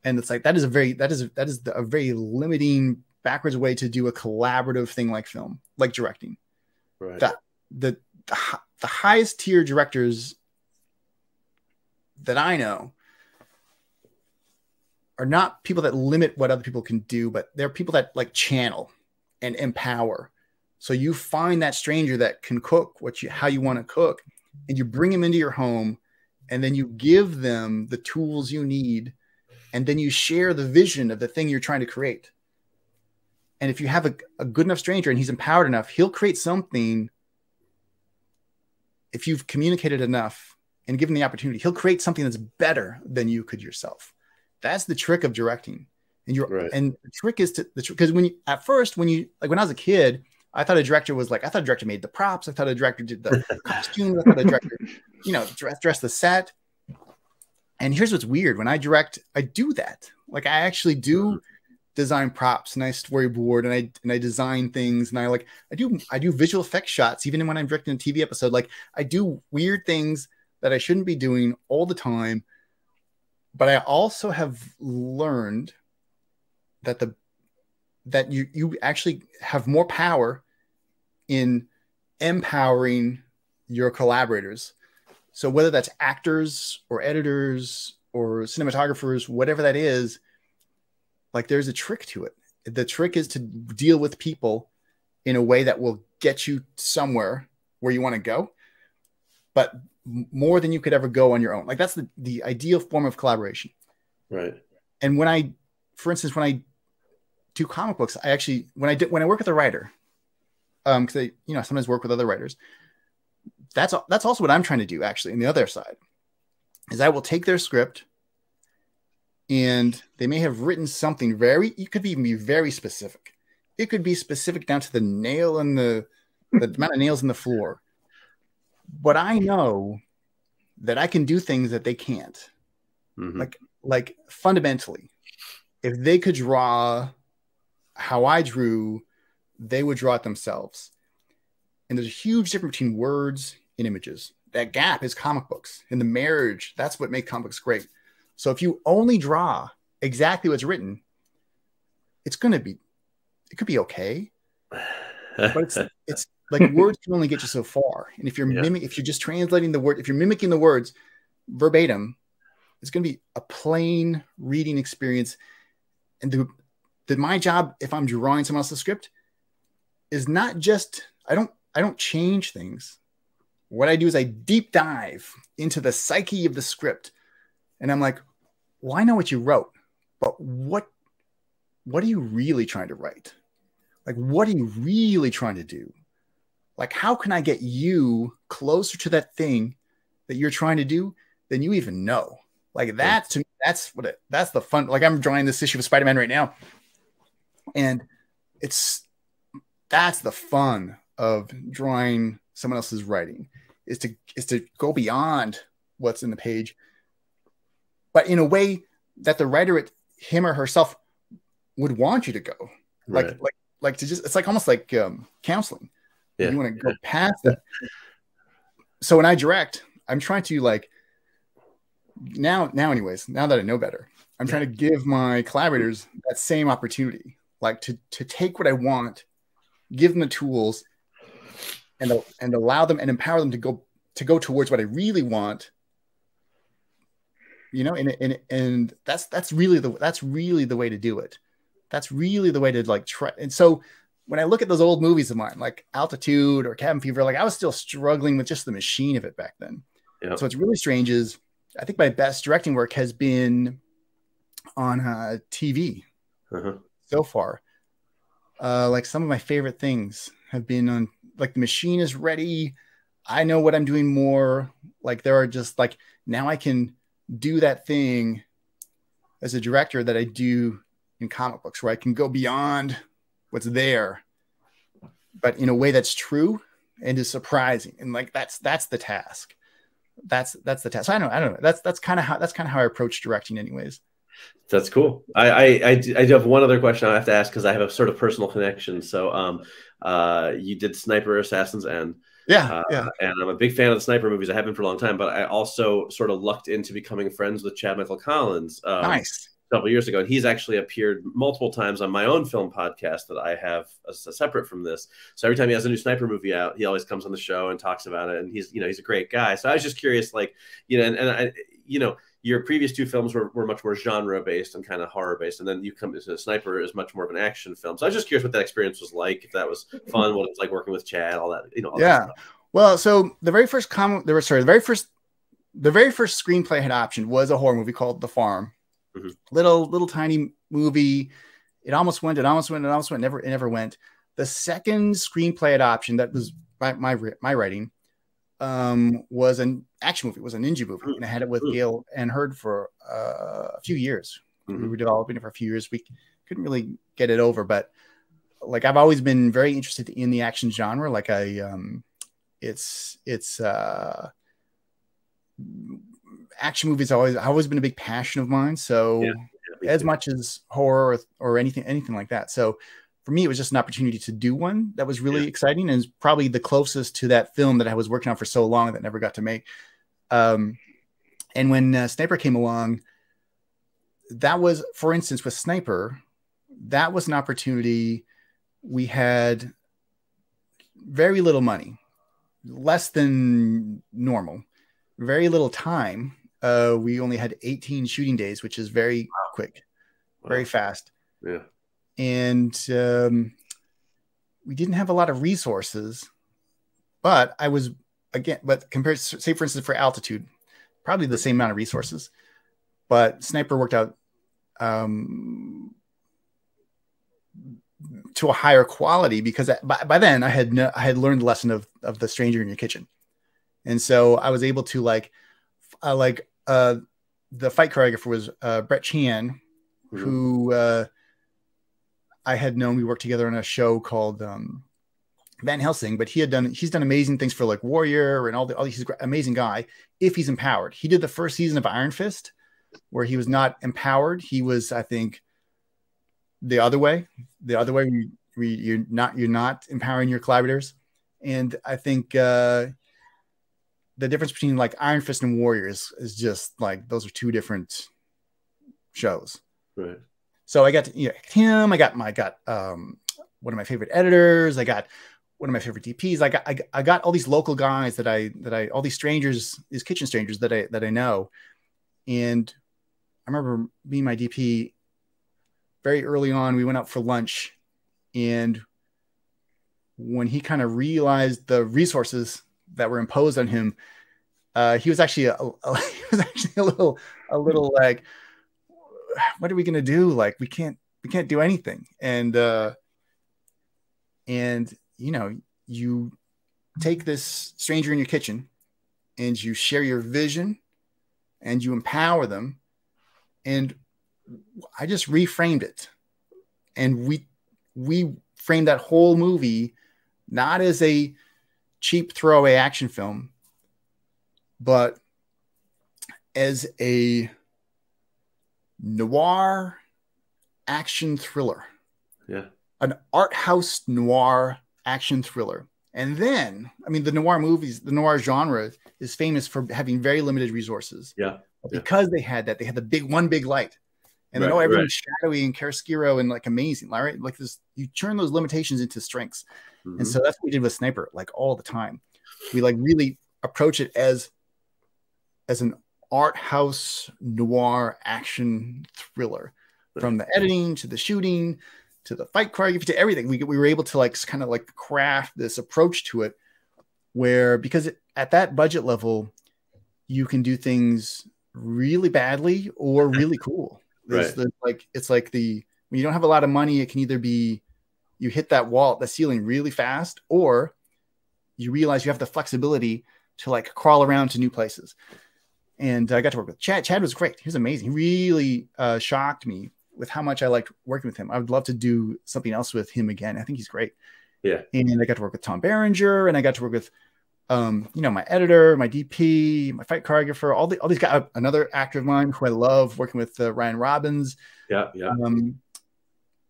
And it's like, that is a very limiting, backwards way to do a collaborative thing like film, like directing. Right. The highest tier directors that I know are not people that limit what other people can do, but they're people that like channel and empower. So you find that stranger that can cook how you want to cook, and you bring him into your home, and then you give them the tools you need, and then you share the vision of the thing you're trying to create. And if you have a good enough stranger and he's empowered enough, he'll create something. If you've communicated enough and given the opportunity, he'll create something that's better than you could yourself. That's the trick of directing. And and the trick is because when I was a kid, I thought a director made the props. I thought a director did the costumes. I thought a director, dressed the set. And here's what's weird. When I direct, I do that. Like, I actually do design props, and I storyboard, and I design things, and I do visual effects shots, even when I'm directing a TV episode. Like, I do weird things that I shouldn't be doing all the time. But I also have learned that you actually have more power in empowering your collaborators. So whether that's actors or editors or cinematographers, whatever that is, like, there's a trick to it. The trick is to deal with people in a way that will get you somewhere where you want to go, but more than you could ever go on your own. Like, that's the ideal form of collaboration. Right. And for instance, when I do comic books, when I work with a writer, because I, sometimes work with other writers. That's also what I'm trying to do, actually. On the other side, is I will take their script, and they may have written something it could even be very specific. It could be specific down to the nail and the amount of nails in the floor. But I know that I can do things that they can't. Mm-hmm. Like fundamentally, if they could draw how I drew, they would draw it themselves. And there's a huge difference between words and images. That gap is comic books. And the marriage, that's what makes comic books great. So if you only draw exactly what's written, it could be okay. But it's like words can only get you so far. And if you're just translating the word, if you're mimicking the words verbatim, it's going to be a plain reading experience. And my job, if I'm drawing someone else's script, is not just, I don't change things. What I do is I deep dive into the psyche of the script. And I'm like, well, I know what you wrote, but what are you really trying to write? Like, what are you really trying to do? Like, how can I get you closer to that thing that you're trying to do than you even know? Like that, to me, that's the fun. Like, I'm drawing this issue of Spider-Man right now, and that's the fun of drawing someone else's writing, is to go beyond what's in the page, but in a way that the writer, him or herself, would want you to go. Like to just, it's like almost like counseling. Yeah. You want to go past that. So when I direct, I'm trying to now that I know better, I'm trying to give my collaborators that same opportunity, like to take what I want, give them the tools, and allow them and empower them to go towards what I really want. And that's really the way to do it. That's really the way to try. And so when I look at those old movies of mine, like Altitude or Cabin Fever, I was still struggling with just the machine of it back then. Yeah. So what's really strange is I think my best directing work has been on TV so far. Some of my favorite things have been on, the machine is ready. I know what I'm doing more. There are just now I can do that thing as a director that I do in comic books, where I can go beyond what's there, but in a way that's true and is surprising. And that's the task. That's the task. I don't know. That's kind of how I approach directing anyways. That's cool. I do have one other question I have to ask, because I have a sort of personal connection. So you did Sniper Assassin's End. Yeah. And I'm a big fan of the Sniper movies. I have been for a long time, but I also sort of lucked into becoming friends with Chad Michael Collins. Nice. A couple of years ago, and he's actually appeared multiple times on my own film podcast that I have separate from this. So every time he has a new Sniper movie out, he always comes on the show and talks about it. And he's a great guy. So I was just curious, your previous two films were much more genre based and kind of horror based, and then you come to Sniper is much more of an action film. So I was just curious what that experience was like, if that was fun, what it was like working with Chad, all that, all yeah. That stuff. Well, so the very first screenplay I had optioned was a horror movie called The Farm. Mm-hmm. Little tiny movie. It almost went. It never went. The second screenplay adoption that was my writing was an action movie, was a ninja movie, and I had it with Gail and Hurd for a few years. Mm-hmm. We were developing it for a few years. We couldn't really get it over, but I've always been very interested in the action genre. Action movies always been a big passion of mine. So as much as horror or anything like that. So for me, it was just an opportunity to do one that was really exciting, and probably the closest to that film that I was working on for so long that never got to make. And when Sniper came along, that was, for instance, with Sniper, that was an opportunity. We had very little money, less than normal, very little time. We only had 18 shooting days, which is very quick, very fast. Yeah. And we didn't have a lot of resources, but compared, say for instance, for Altitude, probably the same amount of resources, but Sniper worked out to a higher quality because by then I had learned the lesson of the stranger in your kitchen. And so I was able to the fight choreographer was Brett Chan, who I had known. We worked together on a show called Van Helsing, but he's done amazing things for like Warrior and all these. He's an amazing guy if he's empowered. He did the first season of Iron Fist where he was not empowered. He was, I think, the other way. You're not empowering your collaborators. And I think the difference between like Iron Fist and Warrior is just like those are two different shows. Right. So I got him. I got one of my favorite editors. I got one of my favorite DPs. I got all these local guys that I all these strangers, these kitchen strangers that I know. And I remember being my DP very early on. We went out for lunch, and when he kind of realized the resources that were imposed on him, he was actually a little like, what are we gonna do? Like we can't do anything. And you take this stranger in your kitchen and you share your vision and you empower them. And I just reframed it. And we framed that whole movie not as a cheap throwaway action film, but as a noir action thriller. Yeah. An art house noir action thriller. And then, I mean, the noir genre is famous for having very limited resources. Yeah. Because they had the big light. And they know everything's shadowy and chiaroscuro and like amazing, right? Like this, you turn those limitations into strengths. Mm-hmm. And so that's what we did with Sniper, like all the time. We like really approach it as an art house noir action thriller, from the editing to the shooting to the fight choreography to everything. We were able to like kind of like craft this approach to it where, because at that budget level, you can do things really badly or really cool. It's like when you don't have a lot of money, it can either be you hit the ceiling really fast, or you realize you have the flexibility to like crawl around to new places. And I got to work with Chad. Chad was great. He was amazing. He really shocked me with how much I liked working with him. I would love to do something else with him again. I think he's great. Yeah. And I got to work with Tom Berenger, and I got to work with my editor, my DP, my fight choreographer, all these guys. Another actor of mine who I love, working with Ryan Robbins. Yeah.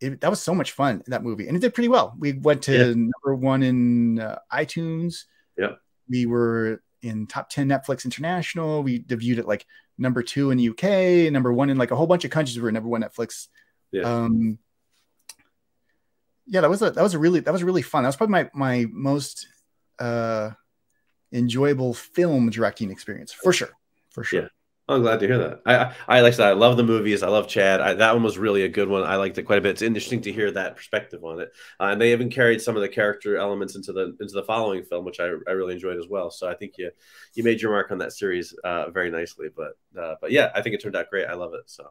That was so much fun, that movie, and it did pretty well. We went to number 1 in iTunes. Yeah. We were in top 10 Netflix International. We debuted at like number 2 in the UK, number 1 in like a whole bunch of countries. We were number 1 Netflix. Yeah. That was really fun. That was probably my most enjoyable film directing experience, for sure. Yeah. I'm glad to hear that. I like I said, I love the movies. I love Chad. That one was really a good one. I liked it quite a bit. It's interesting to hear that perspective on it. And they even carried some of the character elements into the following film, which I really enjoyed as well. So I think you made your mark on that series very nicely. But yeah, I think it turned out great. I love it. So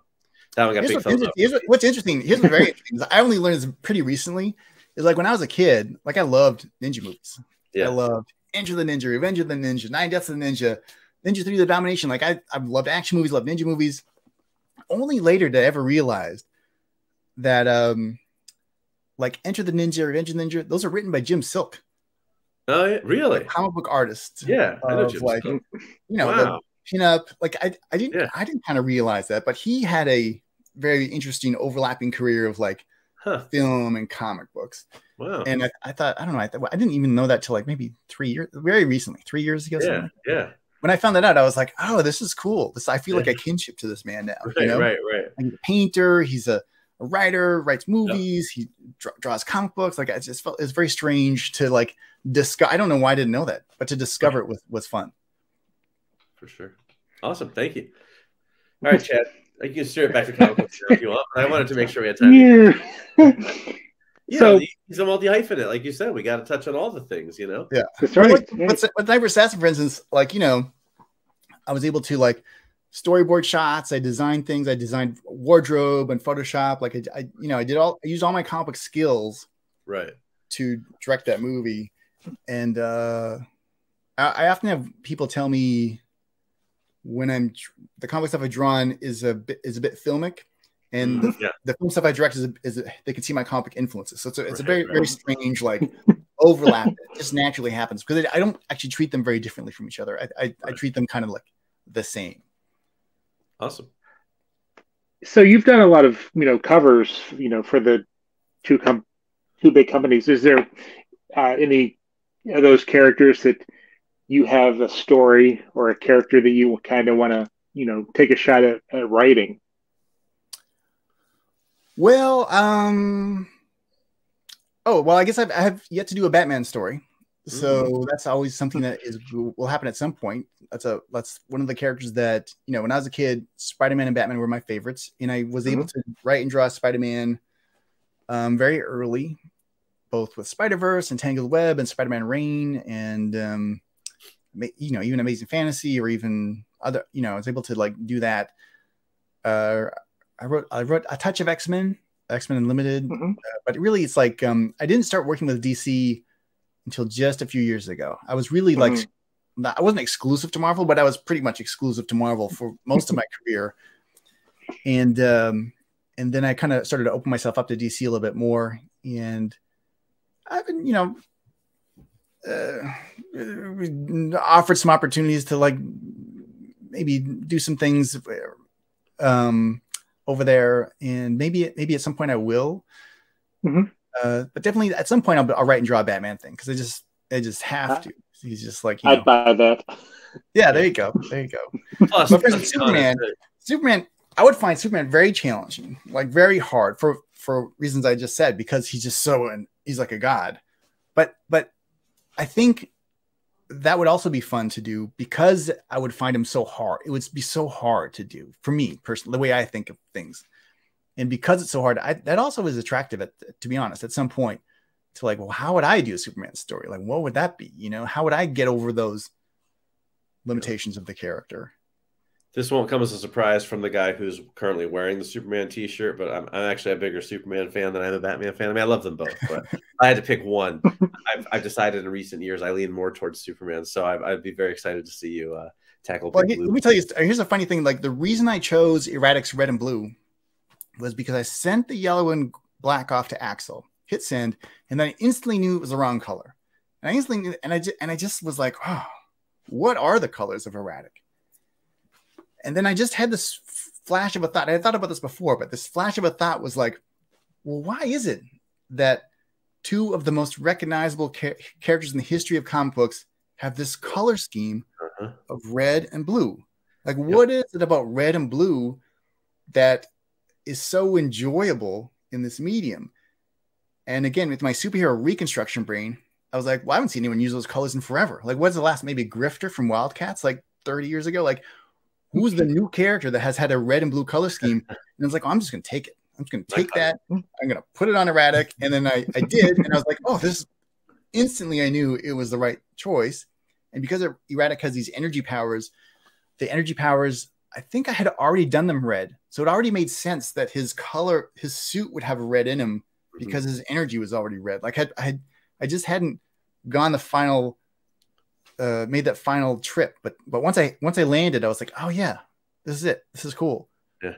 that one got big thumbs up. What's interesting, here's what's very interesting. I only learned this pretty recently. Is like when I was a kid, like I loved ninja movies. Yeah. I loved Enter the Ninja, Revenge of the Ninja, Nine Deaths of the Ninja, Ninja 3: The Domination. Like I loved action movies, loved ninja movies. Only later did I ever realize that like Enter the Ninja, Revenge of the Ninja, those are written by Jim Silk. Oh, yeah, really? Comic book artist. Yeah, I know Jim like Silk. The pinup. Like I didn't kind of realize that, but he had a very interesting overlapping career of like film and comic books. Wow. And I thought, I don't know, I didn't even know that till like maybe 3 years, very recently, 3 years ago. Yeah, yeah. When I found that out, I was like, oh, this is cool. I feel like a kinship to this man now. Right, right. Like, he's a painter, he's a writer, writes movies, he draws comic books. Like it's very strange to like discover. I don't know why I didn't know that, but to discover it was fun. For sure. Awesome. Thank you. All right, Chad. You can steer it back to comic books if you want. I wanted to make sure we had time. Yeah, so he's a multi-hyphenate, like you said. We got to touch on all the things, you know. Yeah, that's right. With Sniper Assassin, for instance, like I was able to like storyboard shots. I designed things. I designed wardrobe and Photoshop. Like I used all my comic book skills right to direct that movie. And I often have people tell me when the comic stuff I've drawn is a bit filmic, and the film stuff I direct is they can see my comic influences. So it's a very very strange like overlap that just naturally happens because I don't actually treat them very differently from each other. I treat them kind of like the same. Awesome. So you've done a lot of covers for the two big companies. Is there any of those characters that you have a story or a character that you kind of want to take a shot at writing? Well, I guess I have yet to do a Batman story. So that's always something that will happen at some point. That's one of the characters that, when I was a kid, Spider-Man and Batman were my favorites. And I was able to write and draw Spider-Man very early, both with Spider-Verse and Tangled Web and Spider-Man Reign and, even Amazing Fantasy or even other, I was able to like do that. I wrote a touch of X-Men Unlimited, but really it's like, I didn't start working with DC until just a few years ago. I was really like, I wasn't exclusive to Marvel, but I was pretty much exclusive to Marvel for most of my career. And then I kind of started to open myself up to DC a little bit more. And I've been, offered some opportunities to like maybe do some things over there. And maybe at some point I will. But definitely at some point I'll write and draw a Batman thing because I just have to. He's just like, I'd buy that. Yeah, there you go. Plus, but for Superman, I would find Superman very challenging, like very hard for reasons I just said, because he's just he's like a god. But I think that would also be fun to do because I would find him so hard. It would be so hard to do for me personally, the way I think of things. And because it's so hard, that also is attractive, to be honest, at some point to like, well, how would I do a Superman story? Like, what would that be? How would I get over those limitations of the character? This won't come as a surprise from the guy who's currently wearing the Superman t-shirt, but I'm actually a bigger Superman fan than I'm a Batman fan. I mean, I love them both, but I had to pick one. I've decided in recent years I lean more towards Superman, so I'd be very excited to see you tackle. Well, let me tell you, here's a funny thing. Like the reason I chose E-Ratic's Red and Blue was because I sent the yellow and black off to Axel, hit send, and then I instantly knew it was the wrong color. And I instantly, and I just was like, oh, what are the colors of E-Ratic? And then I just had this flash of a thought. I had thought about this before, but this flash of a thought was like, well, why is it that two of the most recognizable characters in the history of comic books have this color scheme of red and blue? Like, what is it about red and blue that is so enjoyable in this medium? And again, with my superhero reconstruction brain, I was like, well, I haven't seen anyone use those colors in forever. Like, what's the last, maybe Grifter from Wildcats, like 30 years ago? Like, who's the new character that has had a red and blue color scheme? And I was like, oh, I'm just going to take it. I'm just going to take that. I'm going to put it on E-Ratic. And then I did. And I was like, oh, instantly I knew it was the right choice. And because E-Ratic has these energy powers, I think I had already done them red. So it already made sense that his suit would have red in him because his energy was already red. Like I just hadn't gone the final, made that final trip. But once I landed, I was like, oh yeah, this is it. This is cool. Yeah.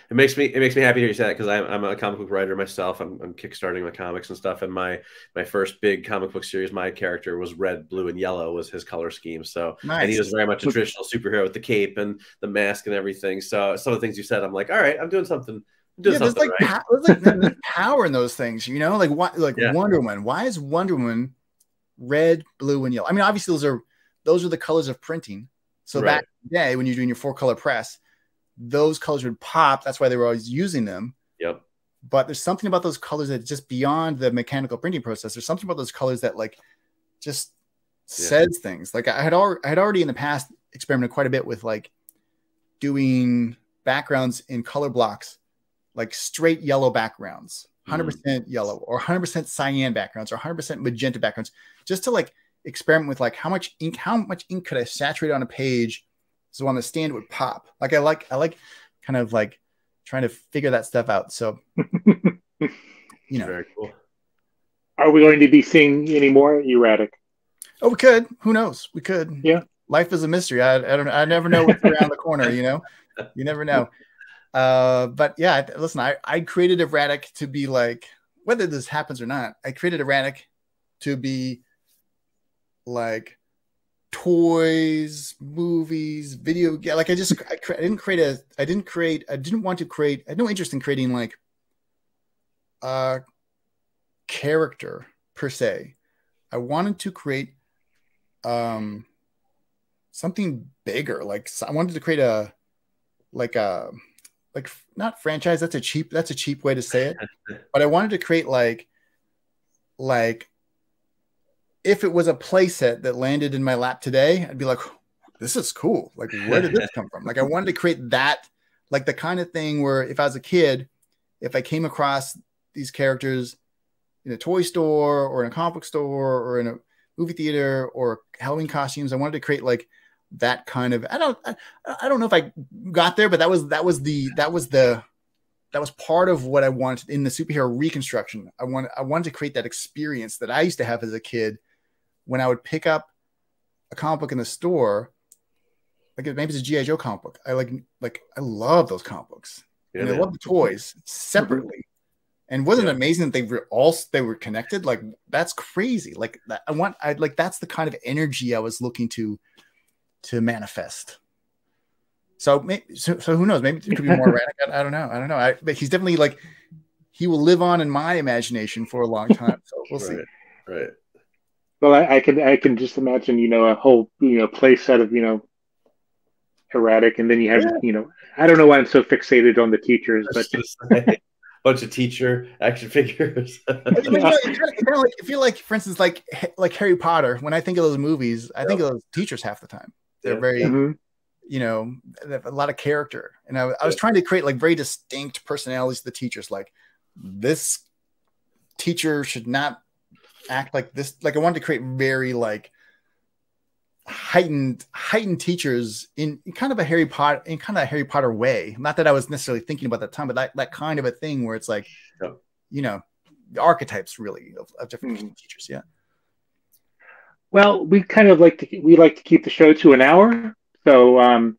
It makes me happy to hear you say that because I'm a comic book writer myself. I'm kickstarting my comics and stuff. And my first big comic book series, my character was red, blue, and yellow was his color scheme. So nice. And he was very much a traditional superhero with the cape and the mask and everything. So some of the things you said, I'm like, all right, I'm doing something. There's like there's power in those things, like what, Wonder Woman. Why is Wonder Woman red, blue, and yellow? I mean, obviously those are the colors of printing. So back in the day when you're doing your 4-color press, those colors would pop. That's why they were always using them. Yep. But there's something about those colors that just beyond the mechanical printing process. There's something about those colors that like just says things. Like I had already in the past experimented quite a bit with like doing backgrounds in color blocks, like straight yellow backgrounds, 100% yellow, or 100% cyan backgrounds, or 100% magenta backgrounds, just to like experiment with like how much ink could I saturate on a page So on the stand it would pop. Like I like kind of like trying to figure that stuff out. So you know. Very cool. Are we going to be seeing any more E-Ratic? Oh, we could. Who knows? We could. Yeah. Life is a mystery. I don't know. I never know what's around the corner, you know? You never know. But yeah, listen, I created E-Ratic to be like, whether this happens or not, I created E-Ratic to be like toys, movies, video. Like I didn't want to create, I had no interest in creating like a character per se. I wanted to create something bigger. Like I wanted to create a not franchise. That's a cheap way to say it. But I wanted to create like if it was a playset that landed in my lap today, I'd be like, this is cool. Like, where did this come from? Like, I wanted to create that, like the kind of thing where if I was a kid, if I came across these characters in a toy store or in a comic book store or in a movie theater or Halloween costumes, I wanted to create like that kind of, I don't know if I got there, but that was part of what I wanted in the superhero reconstruction. I wanted to create that experience that I used to have as a kid when I would pick up a comic book in the store, like maybe it's a G.I. Joe comic book. I love those comic books. Yeah, and I love the toys separately. And wasn't it amazing that they were connected? Like, that's crazy. Like that, that's the kind of energy I was looking to manifest. So who knows? Maybe it could be more E-Ratic. I don't know. But he's definitely like, he will live on in my imagination for a long time. So we'll see. Right. Well, I can just imagine, a whole, play set of, E-Ratic, and then you have, I don't know why I'm so fixated on the teachers, but bunch of teacher action figures. I feel like, for instance, like Harry Potter. When I think of those movies, I think of those teachers half the time. They're very, they have a lot of character, and I was trying to create like very distinct personalities of the teachers. Like, this teacher should not act like this. Like, I wanted to create very like heightened teachers in kind of a Harry Potter way. Not that I was necessarily thinking about that time, but that kind of a thing where it's like, the archetypes really of different teachers. Yeah. Well, we like to keep the show to an hour. So I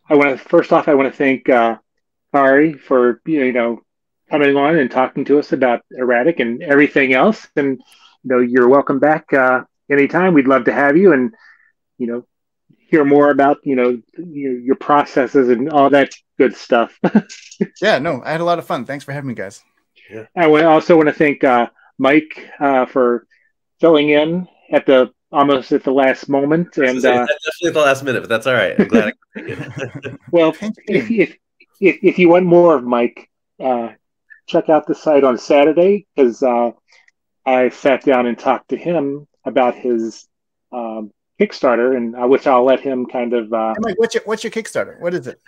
want to thank KAARE for coming on and talking to us about E-Ratic and everything else. And you're welcome back anytime. We'd love to have you and hear more about your processes and all that good stuff. Yeah, no, I had a lot of fun. Thanks for having me, guys. Yeah. I also want to thank Mike for filling in almost at the last moment. And definitely at the last minute, but that's all right. I'm glad I could take it. Well, if you want more of Mike, check out the site on Saturday, because I sat down and talked to him about his Kickstarter, and which I'll let him kind of. Mike, what's your Kickstarter? What is it?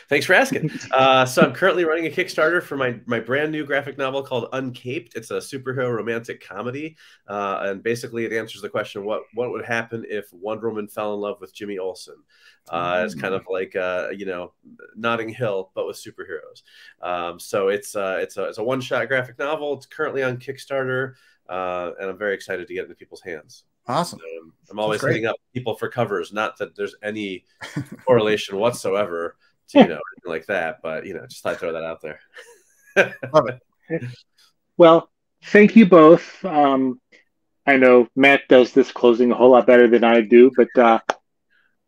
Thanks for asking. So I'm currently running a Kickstarter for my brand new graphic novel called Uncaped. It's a superhero romantic comedy, and basically it answers the question: what would happen if Wonder Woman fell in love with Jimmy Olsen? It's kind of like Notting Hill, but with superheroes. So it's a one-shot graphic novel. It's currently on Kickstarter, and I'm very excited to get it into people's hands. Awesome. I'm always hitting up people for covers. Not that there's any correlation whatsoever to anything like that, but just thought I'd throw that out there. Love it. Well, thank you both. I know Matt does this closing a whole lot better than I do, but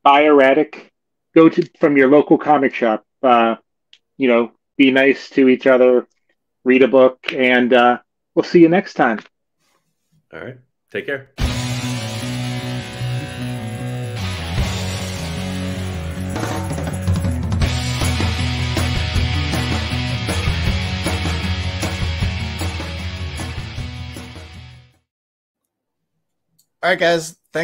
buy E-Ratic. Go from your local comic shop. Be nice to each other. Read a book, and we'll see you next time. All right. Take care. All right, guys. Thanks.